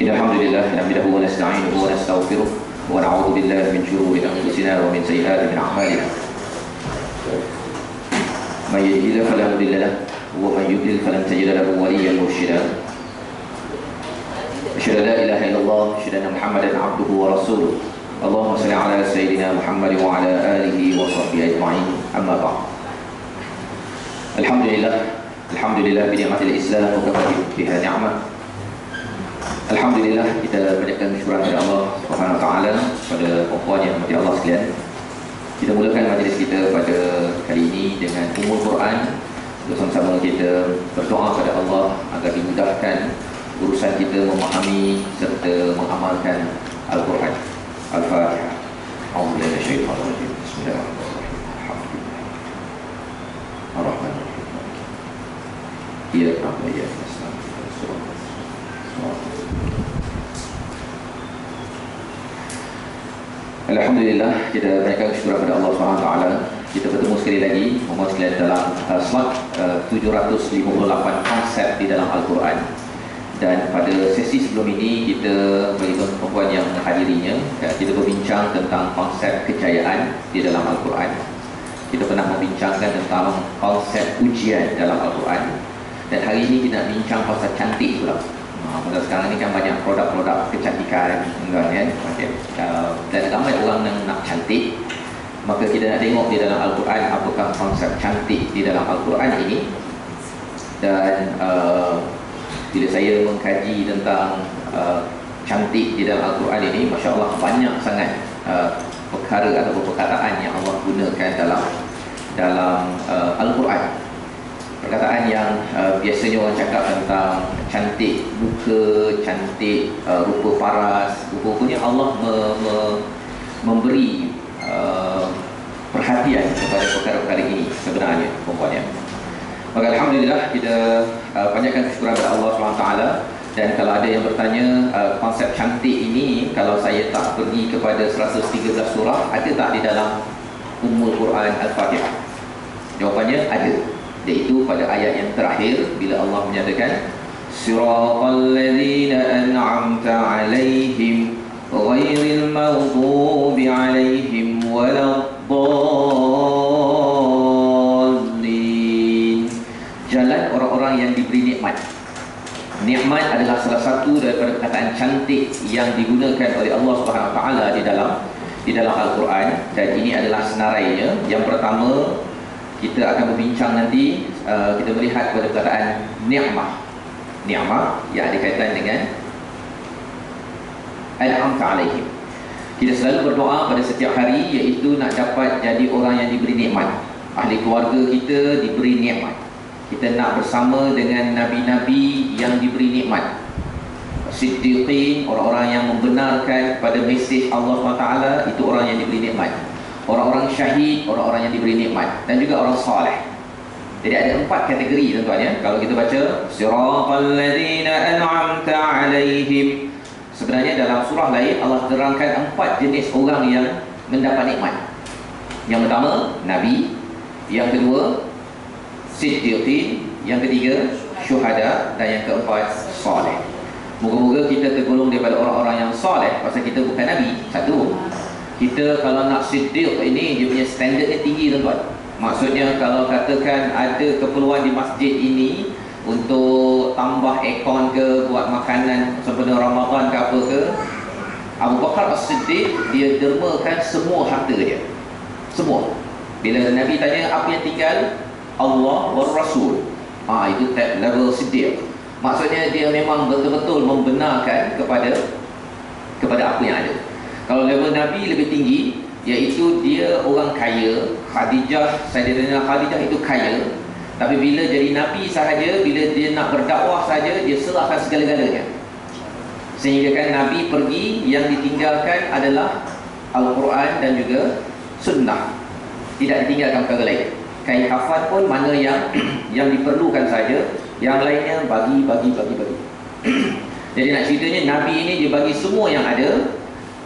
إن الحمد لله نحمده ونستعينه ونستغفره ونعوذ بالله من شرور أنفسنا ومن سيئات أعمالنا من يهده الله فلا مضل له ومن يضلل فلن تجد له وليا مرشدا أشهد أن لا إله إلا الله أشهد أن محمدا عبده ورسوله اللهم صل على سيدنا محمد وعلى آله وصحبه أجمعين أما بعد الحمد لله بنعمة الإسلام وكفى بها نعمة. Alhamdulillah, kita banyakkan syukur kepada Allah Subhanahu Wa Taala pada puan yang dirahmati Allah sekalian. Kita mulakan majlis kita pada kali ini dengan Ummul Quran. Bersama-sama kita berdoa kepada Allah agar dimudahkan urusan kita memahami serta mengamalkan Al-Quran. Al-Fatihah. A'udzubillahi minasyaitonir rajim. Bismillahirrahmanirrahim. Alhamdulillah. Ar-Rahmanir Rahim. Iyyaka na'budu wa iyyaka nasta'in. Alhamdulillah, kita berikan syukur kepada Allah SWT. Kita bertemu sekali lagi mohon sekalian dalam slot 758 konsep di dalam Al-Quran. Dan pada sesi sebelum ini kita bagi perempuan yang menghadirinya, kita berbincang tentang konsep kejayaan di dalam Al-Quran. Kita pernah membincangkan tentang konsep ujian dalam Al-Quran. Dan hari ini kita nak bincang pasal cantik pula. Pada sekarang ni kan banyak produk-produk kecantikan, kan? Dan ramai orang yang nak cantik. Maka kita nak tengok di dalam Al-Quran apakah konsep cantik di dalam Al-Quran ini. Dan bila saya mengkaji tentang cantik di dalam Al-Quran ini, Masya Allah banyak sangat perkara atau perkataan yang Allah gunakan dalam Al-Quran. Perkataan yang biasanya orang cakap tentang cantik muka, cantik rupa paras, rupa-rupanya Allah memberi perhatian kepada perkara-perkara ini sebenarnya, perempuannya. Maka Alhamdulillah kita banyakkan kesyukuran kepada Allah SWT. Dan kalau ada yang bertanya konsep cantik ini, kalau saya tak pergi kepada 113 surah, ada tak di dalam Ummul Quran Al-Fatihah? Jawapannya ada. Iaitu pada ayat yang terakhir bila Allah menyatakan Siratal ladzina an'amta 'alaihim ghairil maghdubi 'alaihim waladdallin. Jalan orang-orang yang diberi nikmat. Nikmat adalah salah satu daripada perkataan cantik yang digunakan oleh Allah Subhanahu Wa Taala di dalam Al-Quran. Dan ini adalah senarainya. Yang pertama, kita akan berbincang nanti, kita melihat pada perkataan ni'mah. Ni'mah yang ada kaitan dengan an'amta 'alaihim. Kita selalu berdoa pada setiap hari, iaitu nak dapat jadi orang yang diberi nikmat. Ahli keluarga kita diberi nikmat. Kita nak bersama dengan nabi-nabi yang diberi nikmat. Siddiqin, orang-orang yang membenarkan pada mesej Allah SWT, itu orang yang diberi nikmat. Orang-orang syahid, orang-orang yang diberi nikmat. Dan juga orang soleh. Jadi ada 4 kategori tuan-tuan ya. Kalau kita baca Siratal ladzina an'amta 'alaihim, sebenarnya dalam surah lain Allah terangkan 4 jenis orang yang mendapat nikmat. Yang pertama, Nabi. Yang kedua, Siddiqin. Yang ketiga, Syuhada. Dan yang keempat, soleh. Moga-moga kita tergolong daripada orang-orang yang soleh. Pasal kita bukan Nabi. Satu, kita kalau nak siddiq ini, dia punya standardnya tinggi tuan-tuan. Maksudnya kalau katakan ada keperluan di masjid ini untuk tambah aircon ke, buat makanan sempena Ramadan ke apa ke, Abu Bakar As-Siddiq dia dermakan semua harta dia. Semua. Bila Nabi tanya apa yang tinggal, Allah wa Rasul, itu level siddiq. Maksudnya dia memang betul-betul membenarkan kepada apa yang ada. Kalau level Nabi lebih tinggi, iaitu dia orang kaya. Sayyidatina Khadijah itu kaya. Tapi bila jadi Nabi sahaja, bila dia nak berdakwah sahaja, dia serahkan segala-galanya. Sehingga kan Nabi pergi, yang ditinggalkan adalah Al-Quran dan juga Sunnah. Tidak ditinggalkan perkara lain. Kain kafan pun mana yang diperlukan saja, yang lainnya bagi. Jadi nak ceritanya, Nabi ini dia bagi semua yang ada.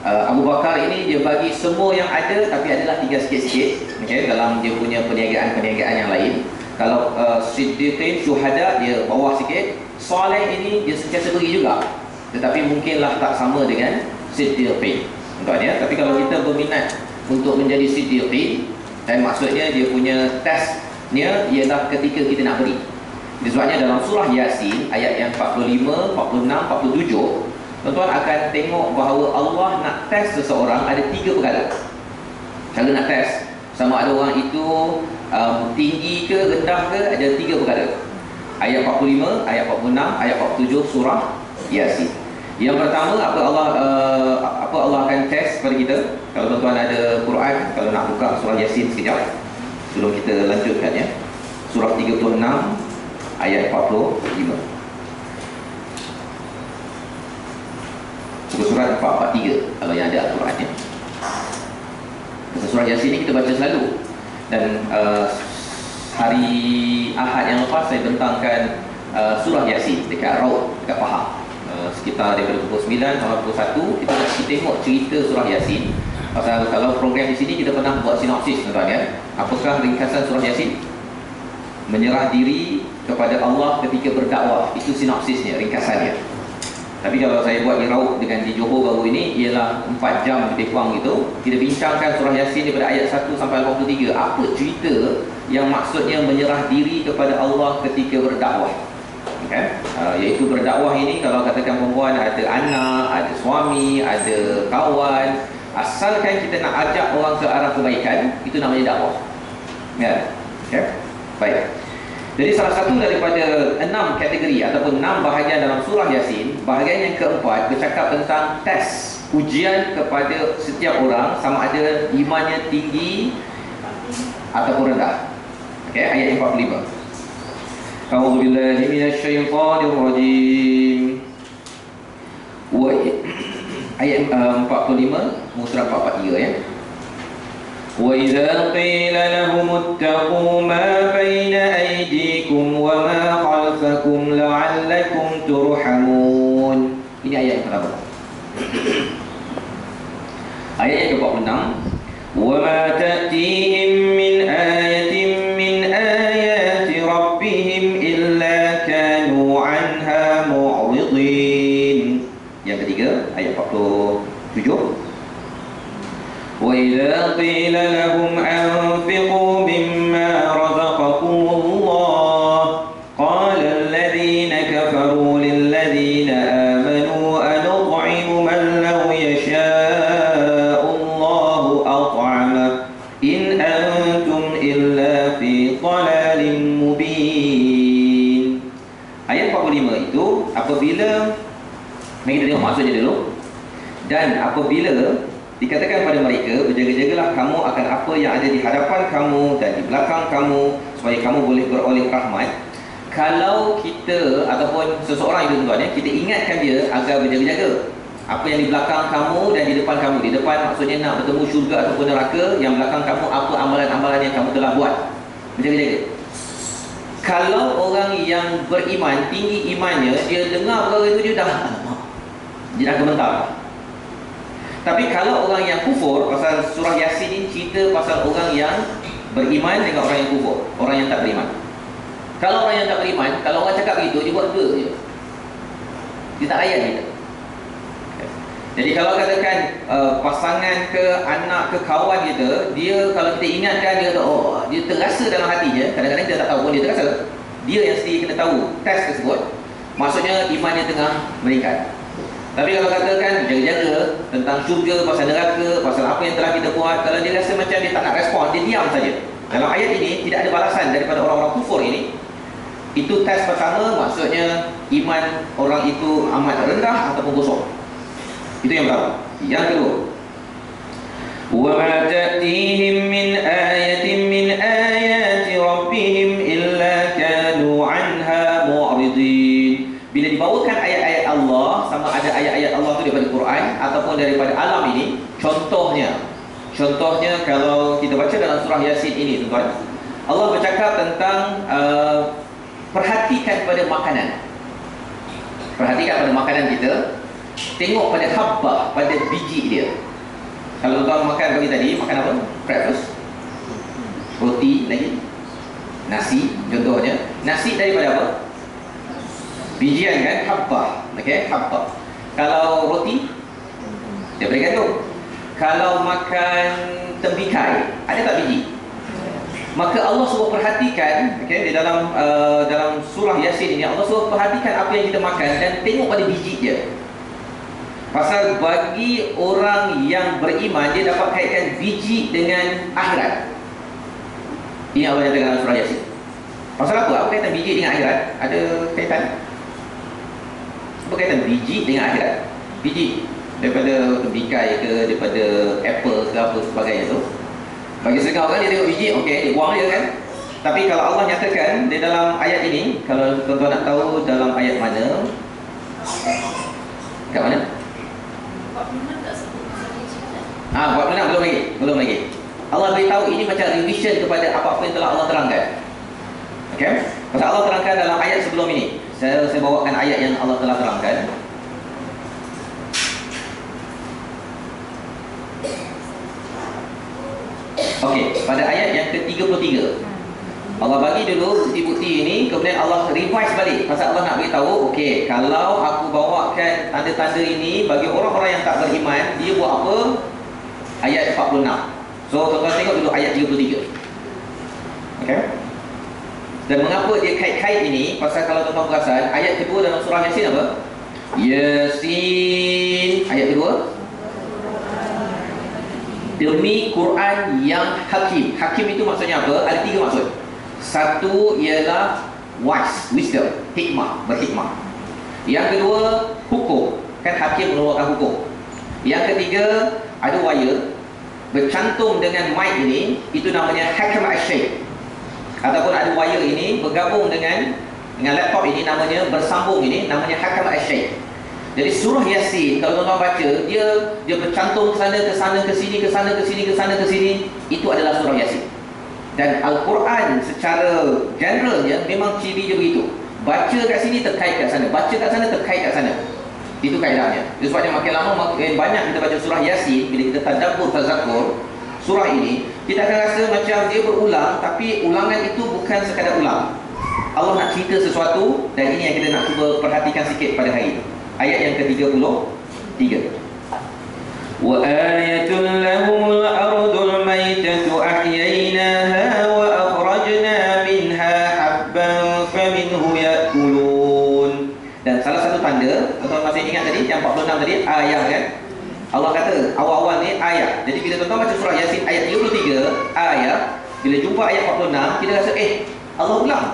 Abu Bakar ini dia bagi semua yang ada, tapi adalah tinggal sikit-sikit, okay, dalam dia punya perniagaan yang lain. Kalau Siddiqin, Syuhada dia bawah sikit. Soleh ini dia sentiasa beri juga. tetapi mungkinlah tak sama dengan siddiqin. Tuan ya, tapi kalau kita berminat untuk menjadi siddiqin, dan maksudnya dia punya testnya ialah ketika kita nak beri. Sebabnya dalam surah Yasin ayat yang 45, 46, 47, tuan-tuan akan tengok bahawa Allah nak test seseorang ada 3 perkara. Cara nak test sama ada orang itu tinggi ke rendah ke, ada 3 perkara. Ayat 45, ayat 46, ayat 47 surah Yasin. Yang pertama, apa Allah akan test pada kita. Kalau tuan-tuan ada Quran, kalau nak buka surah Yasin sekejap sebelum kita lanjutkan ya. Surah 36 ayat 45. Surat 443 kalau yang ada Al-Quran ya. Surah Yasin ini kita baca selalu. Dan hari Ahad yang lepas saya bentangkan surah Yasin dekat Raud, dekat Pahang. Sekitar daripada pukul 9 sampai pukul 1 kita nak tengok cerita surah Yasin. Pasal kalau program di sini kita pernah buat sinopsis tuan-tuan ya. Apakah ringkasan surah Yasin? Menyerah diri kepada Allah ketika berdakwah. Itu sinopsisnya, ringkasannya. Tapi kalau saya buat di Raud dengan di Johor baru ini ialah 4 jam lebih kurang gitu. Kita bincangkan surah Yasin daripada ayat 1 sampai 83. Apa cerita yang maksudnya menyerah diri kepada Allah ketika berdakwah? Okay? Iaitu berdakwah ini kalau katakan perempuan ada anak, ada suami, ada kawan, asalkan kita nak ajak orang ke arah kebaikan, itu namanya dakwah. Ya. Okay? Baik. Jadi salah satu daripada 6 kategori ataupun 6 bahagian dalam surah Yasin, bahagian yang keempat bercakap tentang tes, ujian kepada setiap orang sama ada imannya tinggi ataupun rendah. Okey, ayat 45. A'udzu billahi minasyaitonir rajim. Ayat 45 surah 43 ya. وَإِذَا قِيلَ لَهُمُ اتَّقُوا مَا بَيْنَ أَيْدِيكُمْ وَمَا خَلْفَكُمْ لَعَلَّكُمْ تُرْحَمُونَ. Ini ayat yang pertama. Ayat yang ke-46. وَمَا تَأْتِيهِمْ مِنْ آيَةٍ مِنْ آيَاتِ رَبِّهِمْ إِلَّا كَانُوا عَنْهَا مُعْرِضِينَ. Yang ketiga, ayat 47. وَإِذَا قِيلَ لَهُمْ أَنفِقُوا مِمَّا رَزَقَكُمُ اللَّهُ قَالَ الَّذِينَ كَفَرُوا لِلَّذِينَ آمَنُوا أَنُطْعِمُ مَنْ لَوْ يَشَاءُ اللَّهُ أَطْعَمَهُ إِنْ أَنْتُمْ إِلَّا فِي ضَلَالٍ مُبِينٍ. Ayat 45 itu apabila, mari kita tengok maksudnya dulu. Dan apabila dikatakan pada mereka, berjaga-jagalah kamu akan apa yang ada di hadapan kamu dan di belakang kamu, supaya kamu boleh beroleh rahmat. Kalau kita ataupun seseorang itu tuan-tuan ya, kita ingatkan dia agar berjaga-jaga apa yang di belakang kamu dan di depan kamu. Di depan maksudnya nak bertemu syurga ataupun neraka, yang belakang kamu apa amalan-amalan yang kamu telah buat. Berjaga-jaga. Kalau orang yang beriman, tinggi imannya, dia dengar perkara itu dia dah gemetar. Tapi kalau orang yang kufur, pasal surah Yasin ini cerita pasal orang yang beriman dengan orang yang kufur, orang yang tak beriman. Kalau orang yang tak beriman, kalau orang cakap begitu, dia buat dua je. Dia tak layan kita. Jadi kalau katakan pasangan ke anak ke kawan kita, dia kalau kita ingatkan dia kata, oh, dia terasa dalam hatinya, kadang-kadang dia tak tahu pun dia terasa. Dia yang sendiri kena tahu test tersebut. Maksudnya imannya tengah meningkat. Tapi kalau katakan jaga-jaga tentang syurga, pasal neraka, pasal apa yang telah kita buat, kalau dia rasa macam dia tak nak respon, dia diam saja. Dalam ayat ini tidak ada balasan daripada orang-orang kufur ini. Itu test pertama, maksudnya iman orang itu amat rendah ataupun kosong. Itu yang pertama. Yang kedua, وَمَا تَأْتِيهِمْ مِنْ آيَةٍ مِنْ آيَاتِ رَبِّهِمْ إِلَّا كَانُوا عَنْهَا مُعْرِضِينَ. Bila dibawakan ayat-ayat Allah, sama ada ayat-ayat Allah itu daripada Quran ataupun daripada alam ini, contohnya kalau kita baca dalam surah Yasin ini tuan-tuan, Allah bercakap tentang perhatikan pada makanan. Perhatikan pada makanan kita. Tengok pada habbah, pada biji dia. Kalau tuan makan pagi tadi, makan apa? Breakfast, roti lagi, nasi contohnya. Nasi daripada apa? Bijian kan? Habbah. Okay? Habbah. Kalau roti, daripada gandum. Kalau makan tembikai, ada tak biji? Maka Allah suruh perhatikan, okay, di dalam dalam surah Yasin ini, Allah suruh perhatikan apa yang kita makan dan tengok pada biji dia. Pasal bagi orang yang beriman, dia dapat kaitkan biji dengan akhirat. Ini Allah nyatakan dalam surah Yasin. Pasal apa? Apa kaitan biji dengan akhirat? Ada kaitan? Apa kaitan biji dengan akhirat? Biji daripada tembikai ke, daripada apple ke apa sebagainya tu. Bagi setengah orang dia tengok biji, okey, dia buang dia kan. Tapi kalau Allah nyatakan di dalam ayat ini, kalau tuan-tuan nak tahu dalam ayat mana? Kat mana? 46 tak sebut pasal biji kan? 46 belum lagi. Allah beritahu ini macam revision kepada apa-apa yang telah Allah terangkan. Okey? Pasal Allah terangkan dalam ayat sebelum ini. Saya bawakan ayat yang Allah telah terangkan. Okey, pada ayat yang ke-33 Allah bagi dulu bukti-bukti ini, kemudian Allah revise balik. Pasal Allah nak beritahu, okey, kalau aku bawakan tanda-tanda ini bagi orang-orang yang tak beriman, dia buat apa? Ayat 46. So, tuan-tuan tengok dulu ayat 33. Okey? Dan mengapa dia kait-kait ini? Pasal kalau tuan-tuan perasan, ayat kedua dalam surah Yasin apa? Yasin. Ayat kedua, demi Quran yang hakim. Hakim itu maksudnya apa? Ada 3 maksud. Satu ialah wise, wisdom, hikmah, berhikmah. Yang kedua, hukum. Kan hakim mengeluarkan hukum. Yang ketiga, ada wire bercantum dengan mic ini, itu namanya hakam asyik. Ataupun ada wire ini bergabung dengan laptop ini, namanya bersambung ini, namanya hakam asyik. Jadi surah Yasin kalau tuan-tuan baca, dia bercantum ke sana, ke sana, ke sini, ke sana, ke sini, ke sana, ke sini. Itu adalah surah Yasin. Dan Al-Quran secara generalnya memang ciri dia begitu. Baca kat sini terkait kat sana, baca kat sana terkait kat sana. Itu kaedahnya. Itu sebabnya makin lama makin banyak kita baca surah Yasin, bila kita tadabbur, tazakur surah ini, kita akan rasa macam dia berulang, tapi ulangan itu bukan sekadar ulang. Allah nak cerita sesuatu, dan ini yang kita nak cuba perhatikan sikit pada hari ini. Ayat yang ke-33. Wa ayatul lahumul ardul maitatu ahyaynaha wa akhrajna minha habban faminhu ya'kulun. Dan salah satu tanda, tuan-tuan masih ingat tadi yang 46 tadi, ayat kan? Allah kata awal-awal ni ayat. Jadi bila tuan-tuan baca surah Yasin ayat 33, ayat, bila jumpa ayat 46, kita rasa Allah ulang.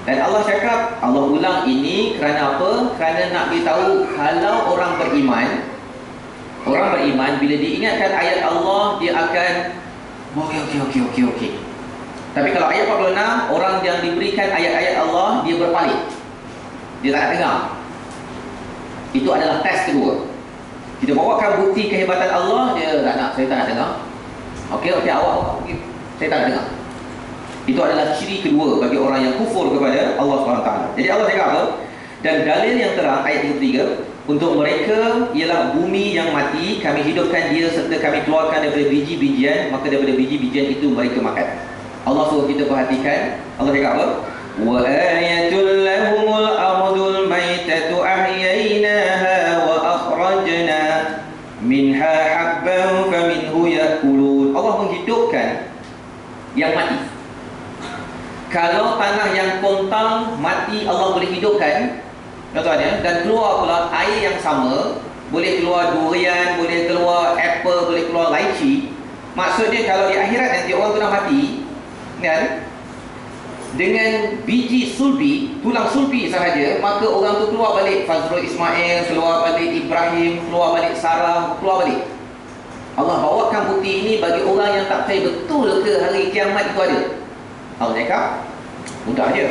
Dan Allah cakap, Allah ulang ini kerana apa? Kerana nak beritahu kalau orang beriman bila diingatkan ayat Allah, dia akan okey. Tapi kalau ayat 46, orang yang diberikan ayat-ayat Allah, dia berpaling. Dia tak nak dengar. Itu adalah test kedua. Kita bawakan bukti kehebatan Allah, dia tak nak, saya tak nak dengar. Okey, awak, saya tak nak dengar. Itu adalah ciri kedua bagi orang yang kufur kepada Allah SWT. Jadi Allah cakap apa? Dan dalil yang terang, ayat 33, untuk mereka ialah bumi yang mati, kami hidupkan dia serta kami keluarkan daripada biji-bijian, maka daripada biji-bijian itu mereka makan. Allah suruh kita perhatikan. Allah cakap apa? Wa ayatul lahumul ardul maitatu ahyaynaha wa akhrajna minha habban faminhu ya'kulun. Allah menghidupkan yang mati. Kalau tanah yang kontang mati, Allah boleh hidupkan, tuan-tuan ya, dan keluar pula air yang sama. Boleh keluar durian, boleh keluar apple, boleh keluar lychee. Maksudnya kalau di akhirat nanti orang tu dah mati kan, dengan biji sulbi, tulang sulbi sahaja, maka orang tu keluar balik Fazrul Ismail, keluar balik Ibrahim, keluar balik Sarah, keluar balik. Allah bawakan bukti ini bagi orang yang tak percaya betul ke hari kiamat itu ada. Allah cakap, mudah je.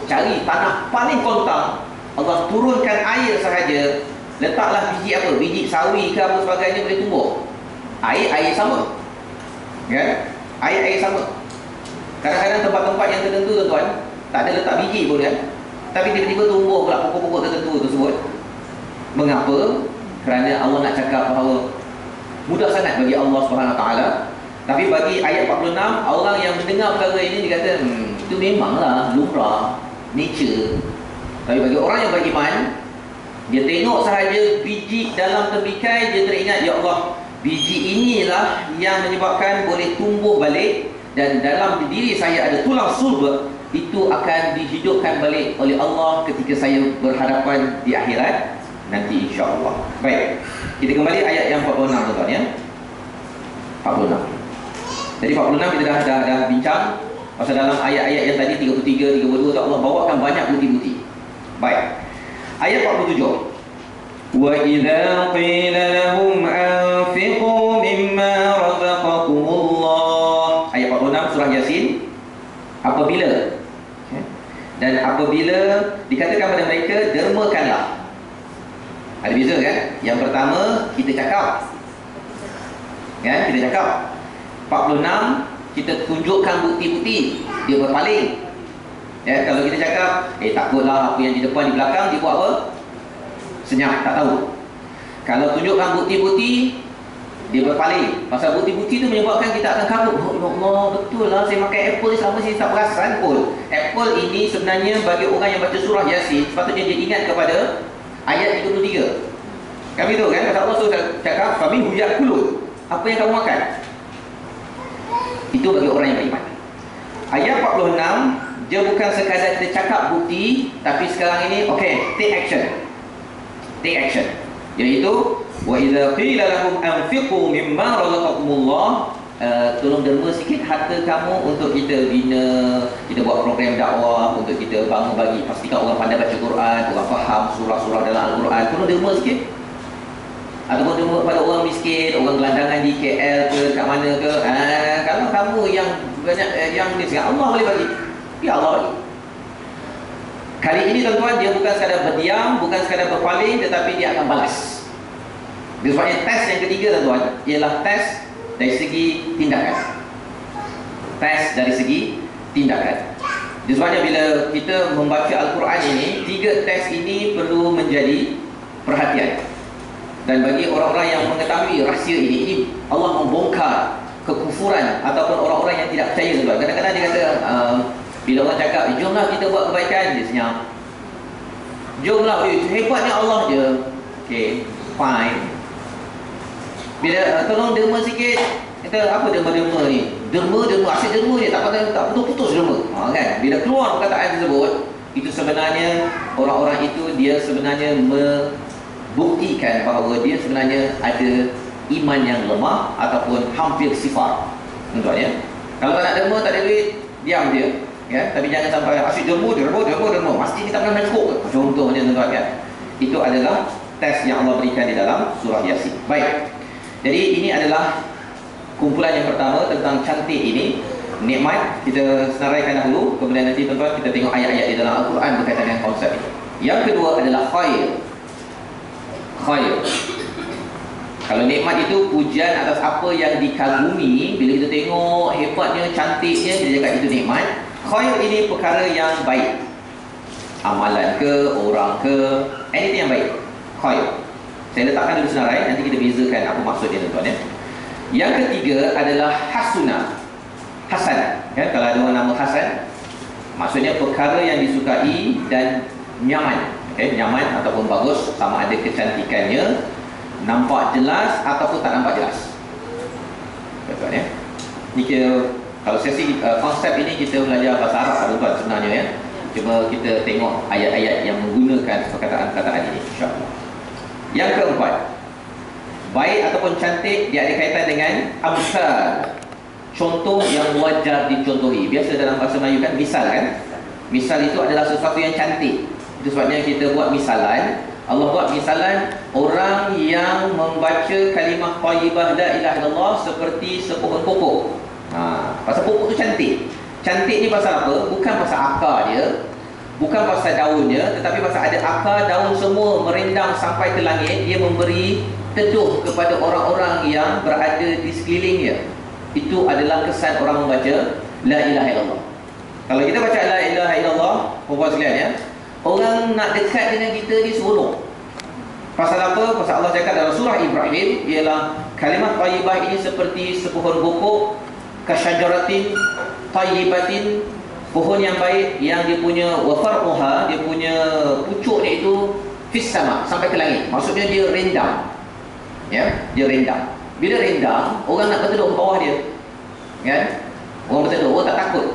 Cari tanah paling kontang, Allah turunkan air sahaja, letaklah biji apa? Biji sawi ke apa sebagainya, boleh tumbuh. Air sama. Kan? Air sama. Kadang-kadang tempat-tempat yang tertentu tuan-tuan, tak ada letak biji pun kan, tapi tiba-tiba tumbuh pula pokok-pokok tertentu tersebut. Mengapa? Kerana Allah nak cakap bahawa mudah sangat bagi Allah SWT. Tapi bagi ayat 46, orang yang mendengar perkara ini, dia kata, itu memanglah lumrah, nature. Tapi bagi orang yang beriman, Dia tengok sahaja biji dalam tembikar, dia teringat, ya Allah, biji inilah yang menyebabkan boleh tumbuh balik, dan dalam diri saya ada tulang sulb, itu akan dihidupkan balik oleh Allah ketika saya berhadapan di akhirat nanti, insya-Allah. Baik, kita kembali ayat yang 46, tuan-tuan ya. 46. Jadi 46 kita dah bincang pasal dalam ayat-ayat yang tadi 33, 32 Allah bawakan banyak bukti-bukti. Baik. Ayat 47. Wa idza qila lahum anfiqu mimma razaqakumullah. Ayat 46 surah Yasin. Apabila dan apabila dikatakan pada mereka, dermakanlah. Ada beza kan? Yang pertama kita cakap, kan? Kita cakap. 46 kita tunjukkan bukti-bukti, dia berpaling. Ya, kalau kita cakap, takutlah apa yang di depan, di belakang, dia buat apa? Senyap, tak tahu. Kalau tunjukkan bukti-bukti, dia berpaling. Pasal bukti-bukti itu menyebabkan kita akan kabur. Oh ya Allah, betul lah, saya makan apple selama saya tak perasan pun. Apple ini sebenarnya bagi orang yang baca surah Yasin, sepatutnya dia ingat kepada ayat 33. Kami tahu kan, pasal Allah sudah cakap, kami huyak kulut. Apa yang kamu makan? Itu bagi orang yang beriman. Ayat 46, dia bukan sekadar kita cakap bukti, tapi sekarang ini, take action. Take action. Iaitu, wa idza qila lahum anfiqu mimma razaqakumullah, tolong derma sikit harta kamu untuk kita bina, kita buat program dakwah, untuk kita bangun bagi, pastikan orang pandai baca Quran, orang faham surah-surah dalam Al-Quran. Tolong derma sikit. Ataupun derma pada orang miskin, orang gelandangan di KL ke, kat mana ke. Kalau kamu yang banyak yang ni sekarang, Allah boleh bagi. Ya Allah bagi. Kali ini tuan-tuan, dia bukan sekadar berdiam, bukan sekadar berpaling, tetapi dia akan balas. Sebabnya test yang ketiga tuan-tuan ialah test dari segi tindakan. Test dari segi tindakan. Sebabnya bila kita membaca Al-Quran ini, 3 test ini perlu menjadi perhatian. Dan bagi orang-orang yang mengetahui rahsia ini Allah membongkar kekufuran ataupun orang-orang yang tidak percaya tuan. Kadang-kadang dia kata, bila orang cakap, jomlah kita buat kebaikan, dia senyap. Jomlah, hebatnya Allah je. Fine. Bila tolong derma sikit, kata apa derma-derma ni? Derma, asyik derma je, tak putus-putus derma. Kan? Bila keluar perkataan tersebut, itu sebenarnya orang-orang itu dia sebenarnya membuktikan bahawa dia sebenarnya ada iman yang lemah ataupun hampir sifar. Tuan ya. Kalau tak nak derma, tak ada duit, diam dia. Ya, tapi jangan sampai asyik derma. Mesti kita pernah cukup. Contohnya tuan kan. Itu adalah tes yang Allah berikan di dalam surah Yasin. Baik. Jadi ini adalah kumpulan yang pertama tentang cantik ini, nikmat. Kita senaraikan dahulu, kemudian nanti tuan-tuan kita tengok ayat-ayat di dalam Al-Quran berkaitan dengan konsep ini. Yang kedua adalah khair. Kalau nikmat itu pujian atas apa yang dikagumi, bila kita tengok hebatnya, cantiknya, kita cakap itu nikmat. Khair ini perkara yang baik, amalan ke, orang ke, anything yang baik. Khair. Saya letakkan dulu senarai, nanti kita bezakan apa maksudnya tuan-tuan ya. Yang ketiga adalah hasunah. Hasan, ya, kalau ada orang nama Hasan, maksudnya perkara yang disukai dan nyaman. Nyaman ataupun bagus, sama ada kecantikannya, nampak jelas ataupun tak nampak jelas. Tuan-tuan ya. Ini kalau sesi konsep ini kita belajar bahasa Arab tuan-tuan sebenarnya ya. Cuma kita tengok ayat-ayat yang menggunakan perkataan-perkataan ini, insya-Allah. Yang keempat, baik ataupun cantik dia ada kaitan dengan amsal, contoh yang wajar dicontohi. Biasa dalam bahasa Melayu kan misal kan. Misal itu adalah sesuatu yang cantik. Itu sebabnya kita buat misalan. Allah buat misalan orang yang membaca kalimah thayyibah la ilaha illallah seperti sepohon pokok. Pasal pokok tu cantik. Cantik ni pasal apa? Bukan pasal akar dia, bukan pasal daunnya, tetapi pasal ada akar, daun semua merendang sampai ke langit. Dia memberi teduh kepada orang-orang yang berada di sekelilingnya. Itu adalah kesan orang membaca la ilaha illallah. Kalau kita baca la ilaha illallah, puan-puan sekalian ya, orang nak dekat dengan kita ni seronok. Pasal apa? Pasal Allah cakap dalam surah Ibrahim, ialah kalimah thayyibah ini seperti sepohon pokok, kasyajaratin thayyibatin, pohon yang baik yang dia punya wafarquha, dia punya pucuk dia itu fis sama, sampai ke langit. Maksudnya dia rendam. Ya, dia rendam. Bila rendam, orang nak berteduh ke bawah dia. Kan? Orang berteduh, orang tak takut.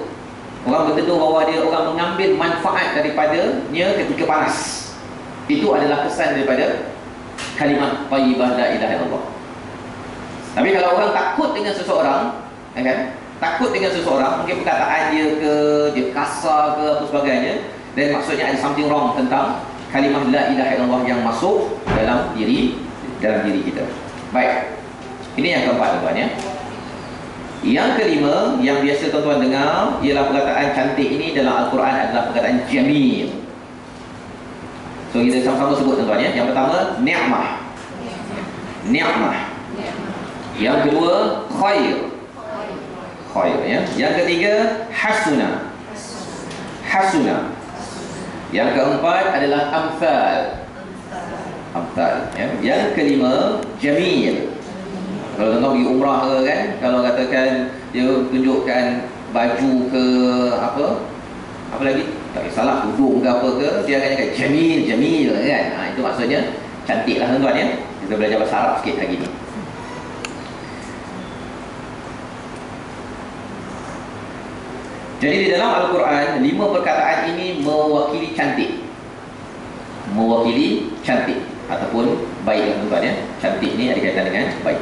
Orang berteduh bawah dia, orang mengambil manfaat daripadanya ketika panas. Itu adalah kesan daripada kalimat thayyibah la ilaha illallah. Tapi kalau orang takut dengan seseorang, kan? Takut dengan seseorang, mungkin perkataan dia ke, dia kasar ke apa sebagainya, dan maksudnya ada something wrong tentang kalimah la ilaha illallah yang masuk dalam diri kita. Baik. Ini yang keempat, tuan-tuan ya. Yang kelima, yang biasa tuan-tuan dengar ialah perkataan cantik ini dalam Al-Quran adalah perkataan jamil. So kita sama-sama sebut tuan-tuan ya. Yang pertama, ni'mah. Ni'mah. Yang kedua, khair. Khair ya. Yang ketiga, hasuna. Hasuna. Yang keempat adalah amthal. Amthal ya. Yang kelima, jamil. Kalau tuan-tuan pergi umrah ke kan, kalau katakan dia tunjukkan baju ke apa lagi, tak kisahlah tudung ke apa ke, dia akan cakap jamil, jamil kan. Itu maksudnya cantik lah tuan-tuan ya. Kita belajar bahasa Arab sikit hari ni. Jadi di dalam Al-Quran, 5 perkataan ini mewakili cantik. Mewakili cantik ataupun baik tuan-tuan ya. Cantik ni ada kaitan dengan baik.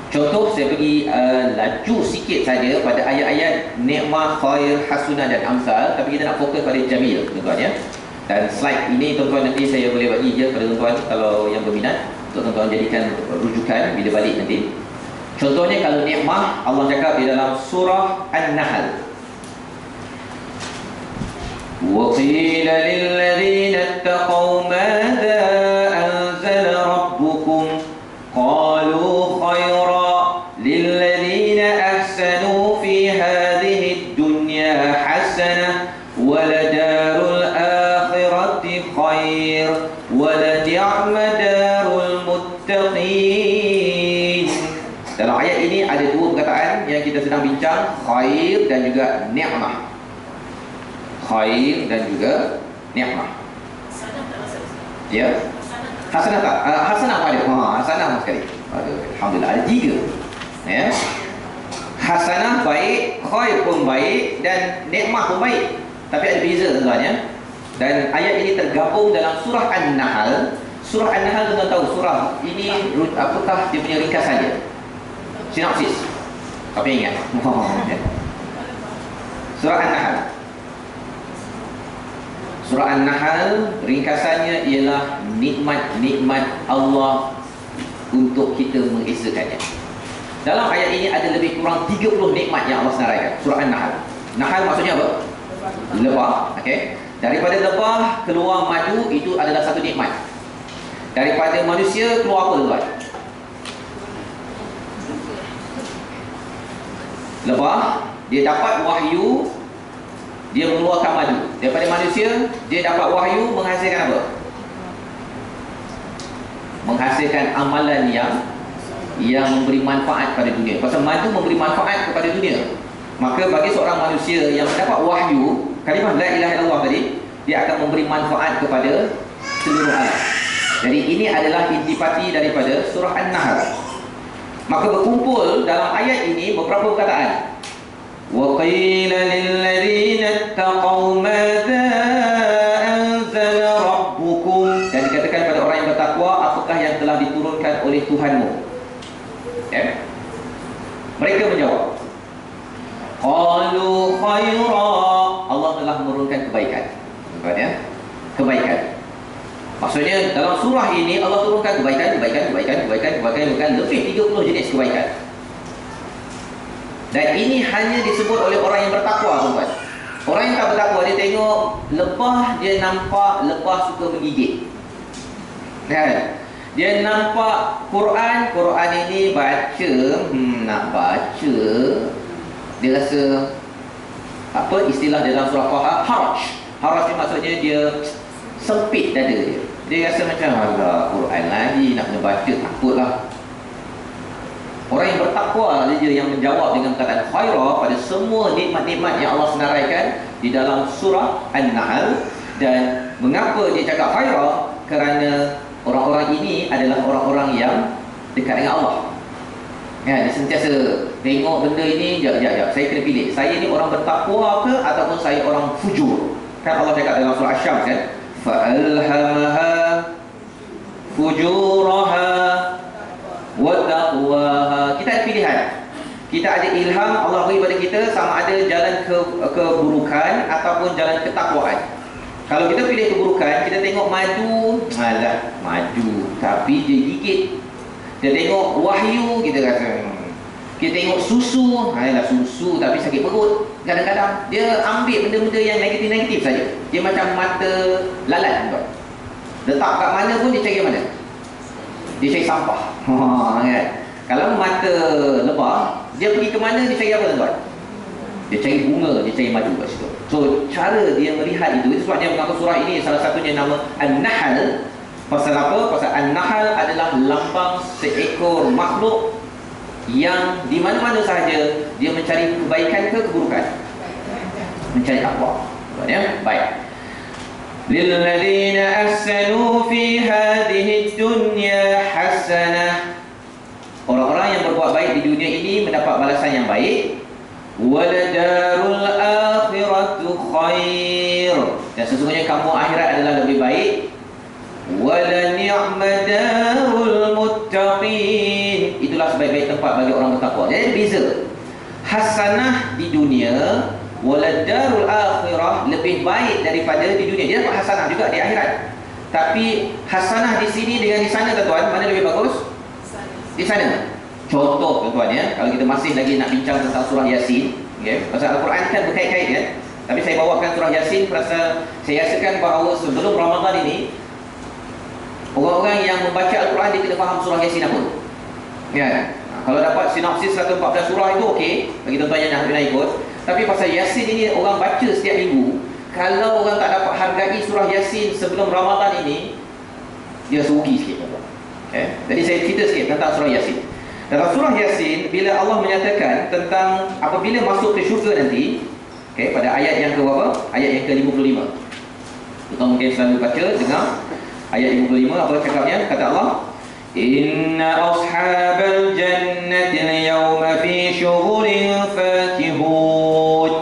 Contoh, saya pergi laju sikit saja pada ayat-ayat ni'mah, khair, hasunah dan amsal. Tapi kita nak fokus pada jamil tuan-tuan ya. Dan slide ini tuan-tuan nanti saya boleh bagi je kepada tuan-tuan kalau yang berminat, untuk tuan-tuan jadikan rujukan bila balik nanti. Contohnya kalau ni'mah, Allah cakap di dalam surah An-Nahl, وَقِيلَ لِلَّذِينَ اتَّقَوْا مَاذَا أَنزَلَ رَبُّكُمْ قَالُوا خَيْرًا لِلَّذِينَ أَحْسَنُوا فِي هَذِهِ الدُّنْيَا حَسَنَةٌ وَلَدَارُ الْآخِرَةِ خَيْرٌ وَلَنِعْمَ دَارُ الْمُتَّقِينَ. Dalam ayat ini ada 2 perkataan yang kita sedang bincang, khair dan juga ni'mah. Khair dan juga ni'mah. Ya. Hasanah tak? Hasanah ada. Hasanah sekali. Alhamdulillah ada 3. Ya. Hasanah baik, khair pun baik dan nikmah pun baik. Tapi ada beza tuan-tuan ya. Dan ayat ini tergabung dalam surah An-Nahl. Surah An-Nahl tuan-tuan tahu surah ini apakah dia punya ringkasannya? Sinopsis. Tapi ingat. Surah An-Nahl. Surah An-Nahl ringkasannya ialah nikmat-nikmat Allah untuk kita mengesakannya. Dalam ayat ini ada lebih kurang 30 nikmat yang Allah senaraikan. Surah An-Nahl. Nahl maksudnya apa? Lebah. Okay. Daripada lebah keluar madu, itu adalah satu nikmat. Daripada manusia keluar apa tuan? Lebah, dia dapat wahyu, dia mengeluarkan madu. Daripada manusia, dia dapat wahyu, menghasilkan apa? Menghasilkan amalan yang memberi manfaat pada dunia. Pasal madu memberi manfaat kepada dunia. Maka bagi seorang manusia yang mendapat wahyu, kalimah la ilaha illallah tadi, dia akan memberi manfaat kepada seluruh alam. Jadi ini adalah intipati daripada surah An-Nahl. Maka berkumpul dalam ayat ini beberapa perkataan. وَقِيلَ لِلَّذِينَ اتَّقَوْا مَاذَا أَنزَلَ رَبُّكُمْ. Dan dikatakan kepada orang yang bertakwa, apakah yang telah diturunkan oleh Tuhanmu? Ya? Mereka menjawab, قَالُوا خَيْرًا. Allah telah menurunkan kebaikan. Ya? Kebaikan. Maksudnya dalam surah ini Allah turunkan kebaikan lebih 30 jenis kebaikan. Dan ini hanya disebut oleh orang yang bertakwa, tuan-tuan. Orang yang tak bertakwa, dia tengok lebah, dia nampak lebah suka menggigit. Kan? Dia nampak Quran ini baca, nak baca, dia rasa apa istilah dalam surah Taha, haraj. Haraj ni maksudnya dia sempit dada dia. Dia rasa macam alah, Quran lagi nak kena baca, takutlah. Orang yang bertakwa saja yang menjawab dengan perkataan khairah pada semua nikmat-nikmat yang Allah senaraikan di dalam surah An-Nahl. Dan mengapa dia cakap khairah? kerana orang-orang ini adalah orang-orang yang dekat dengan Allah. Ya, dia sentiasa tengok benda ini, jap, saya kena pilih. Saya ni orang bertakwa ke ataupun saya orang fujur? Kan Allah cakap dalam surah Asy-Syams kan, fa'alhamaha fujuraha wa taqwaha. Kita ada pilihan. Kita ada ilham, Allah beri pada kita sama ada jalan keburukan ataupun jalan ketakwaan. Kalau kita pilih keburukan, kita tengok madu, alah, madu tapi dia gigit. Kita tengok wahyu, kita rasa kita tengok susu, alah susu tapi sakit perut. Kadang-kadang dia ambil benda-benda yang negatif-negatif saja. Dia macam mata lalat tuan. Letak kat mana pun dia cari mana? Dia cari sampah. Kan? Kalau mata lebah, dia pergi ke mana, dia cari apa tuan? Dia cari bunga, dia cari madu kat situ. So cara dia melihat itu sebabnya mengaku surah ini salah satunya nama An-Nahl. Pasal apa? Pasal An-Nahl adalah lambang seekor makhluk yang di mana-mana sahaja dia mencari kebaikan ke keburukan? Mencari takwa. Ya, baik. Lilladzina ahsanu fi hadhihi dunya hasanah. Orang-orang yang berbuat baik di dunia ini mendapat balasan yang baik. Waladarul akhiratu khair. Dan sesungguhnya kamu akhirat adalah lebih baik. Wala ni'madarul muttaqin. Itulah sebaik-baik tempat bagi orang bertakwa. Jadi beza. Hasanah di dunia, waladarul akhirah lebih baik daripada di dunia. Dia dapat hasanah juga di akhirat. Tapi hasanah di sini dengan di sana tuan-tuan, mana lebih bagus? Di sana. Contoh tuan-tuan ya, kalau kita masih lagi nak bincang tentang surah Yasin, okay? Pasal Al-Quran kan berkait-kait ya. Tapi saya bawakan surah Yasin pasal saya rasakan bahawa sebelum Ramadan ini orang-orang yang membaca Al-Quran dia kena faham surah Yasin apa. Ya. Kalau dapat sinopsis 114 surah itu okey bagi tuan-tuan yang nak ikut. Tapi pasal Yasin ini orang baca setiap minggu, kalau orang tak dapat hargai surah Yasin sebelum Ramadan ini, dia rugi sikit tuan-tuan. Okay? Jadi saya cerita sikit tentang surah Yasin. Dalam surah Yasin, bila Allah menyatakan tentang apabila masuk ke syurga nanti, okay, pada ayat yang ke berapa? Ayat yang ke-55. Kita mungkin selalu baca, dengar ayat 55 apa cakapnya? Kata Allah, inna ashabal jannati al-yawma fi syughulin fakihun.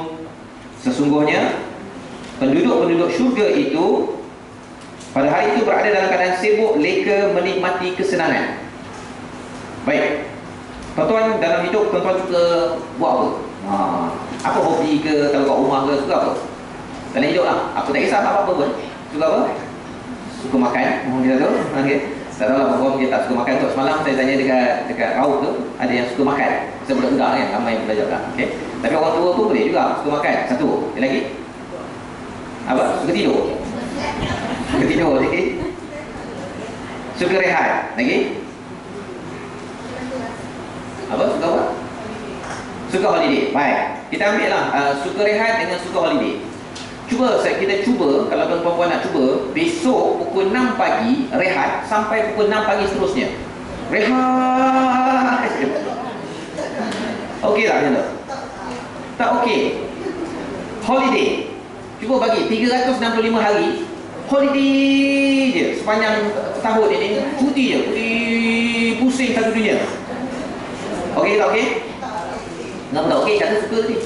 Sesungguhnya penduduk-penduduk syurga itu pada hari itu berada dalam keadaan sibuk leka menikmati kesenangan. Baik. Tuan-tuan dalam hidup tuan-tuan suka buat apa? Apa hobi ke, kalau kat rumah ke, suka apa? Dalam hidup lah. Aku tak kisah apa-apa pun. Suka apa? Suka makan. Kita tahu. Okay. Tak tahu lah bahawa dia tak suka makan tu. Semalam saya tanya dekat Raut tu, ada yang suka makan. Saya budak-budak kan, ramai yang belajar lah. Okay. Tapi orang tua pun boleh juga suka makan. Satu. Yang lagi? Apa? Suka tidur. Suka tidur. Okay. Suka rehat. Lagi? Apa? Suka apa? Suka holiday. Baik. Kita ambil lah suka rehat dengan suka holiday. Kita cuba, kalau tuan-tuan nak cuba, besok pukul 6 pagi rehat sampai pukul 6 pagi seterusnya. Rehat. Okey tak macam tu? Tak okey. Holiday. Cuba bagi 365 hari holiday je sepanjang tahun ini, cuti je. Pusing satu dunia. Okey tak okey? Kenapa tak okey? Kata suka tadi.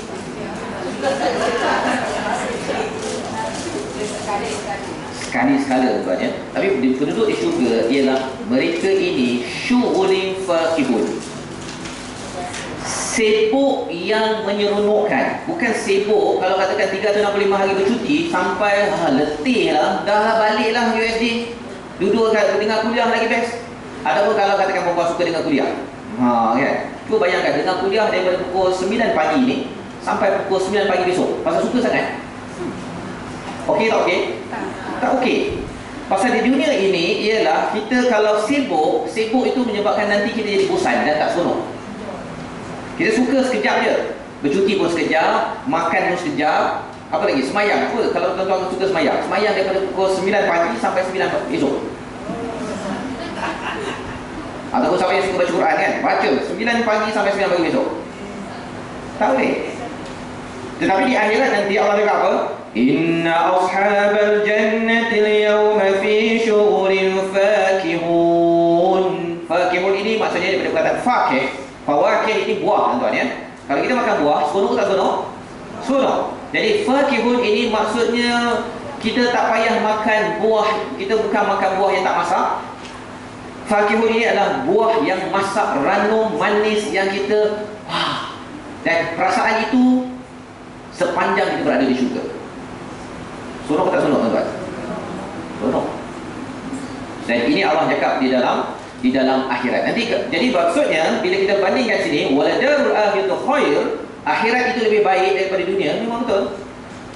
Sekali-sekala tuan ya. Tapi penduduk di syurga ialah mereka ini syughulin fakihun. Sibuk yang menyeronokkan. Bukan sibuk kalau katakan 365 hari bercuti sampai letih lah, dah lah balik lah USD. Duduk dengar kuliah lagi best. Ataupun kalau katakan perempuan suka dengar kuliah. Kan? Cuba bayangkan dengar kuliah daripada pukul 9 pagi ni sampai pukul 9 pagi besok. Pasal suka sangat. Okey tak okey? Tak okey. Pasal di dunia ini ialah kita kalau sibuk itu menyebabkan nanti kita jadi bosan dan tak seronok. Kita suka sekejap je. Bercuti pun sekejap, makan pun sekejap. Apa lagi? Semayang. Apa? Kalau tuan-tuan suka semayang. Semayang daripada pukul 9 pagi sampai 9 pagi esok. Ataupun siapa yang suka baca Quran kan? Baca 9 pagi sampai 9 pagi besok. Tak boleh. Tetapi di akhirat nanti Allah cakap apa? Inna ashabal jannati al-yawma fi syughulin fakihun. Fakihun ini maksudnya daripada perkataan fakih. Fawakih ini buah, tuan-tuan ya. Kalau kita makan buah, seronok tak seronok? Seronok. Jadi fakihun ini maksudnya kita tak payah makan buah, kita bukan makan buah yang tak masak. Fakihun ini adalah buah yang masak, ranum, manis yang kita dan perasaan itu sepanjang kita berada di syurga. Seronok tak seronok, tuan-tuan? Seronok. Dan ini Allah cakap di dalam akhirat. Nanti jadi maksudnya bila kita bandingkan sini, waladarul akhiratu khair, akhirat itu lebih baik daripada dunia, memang betul.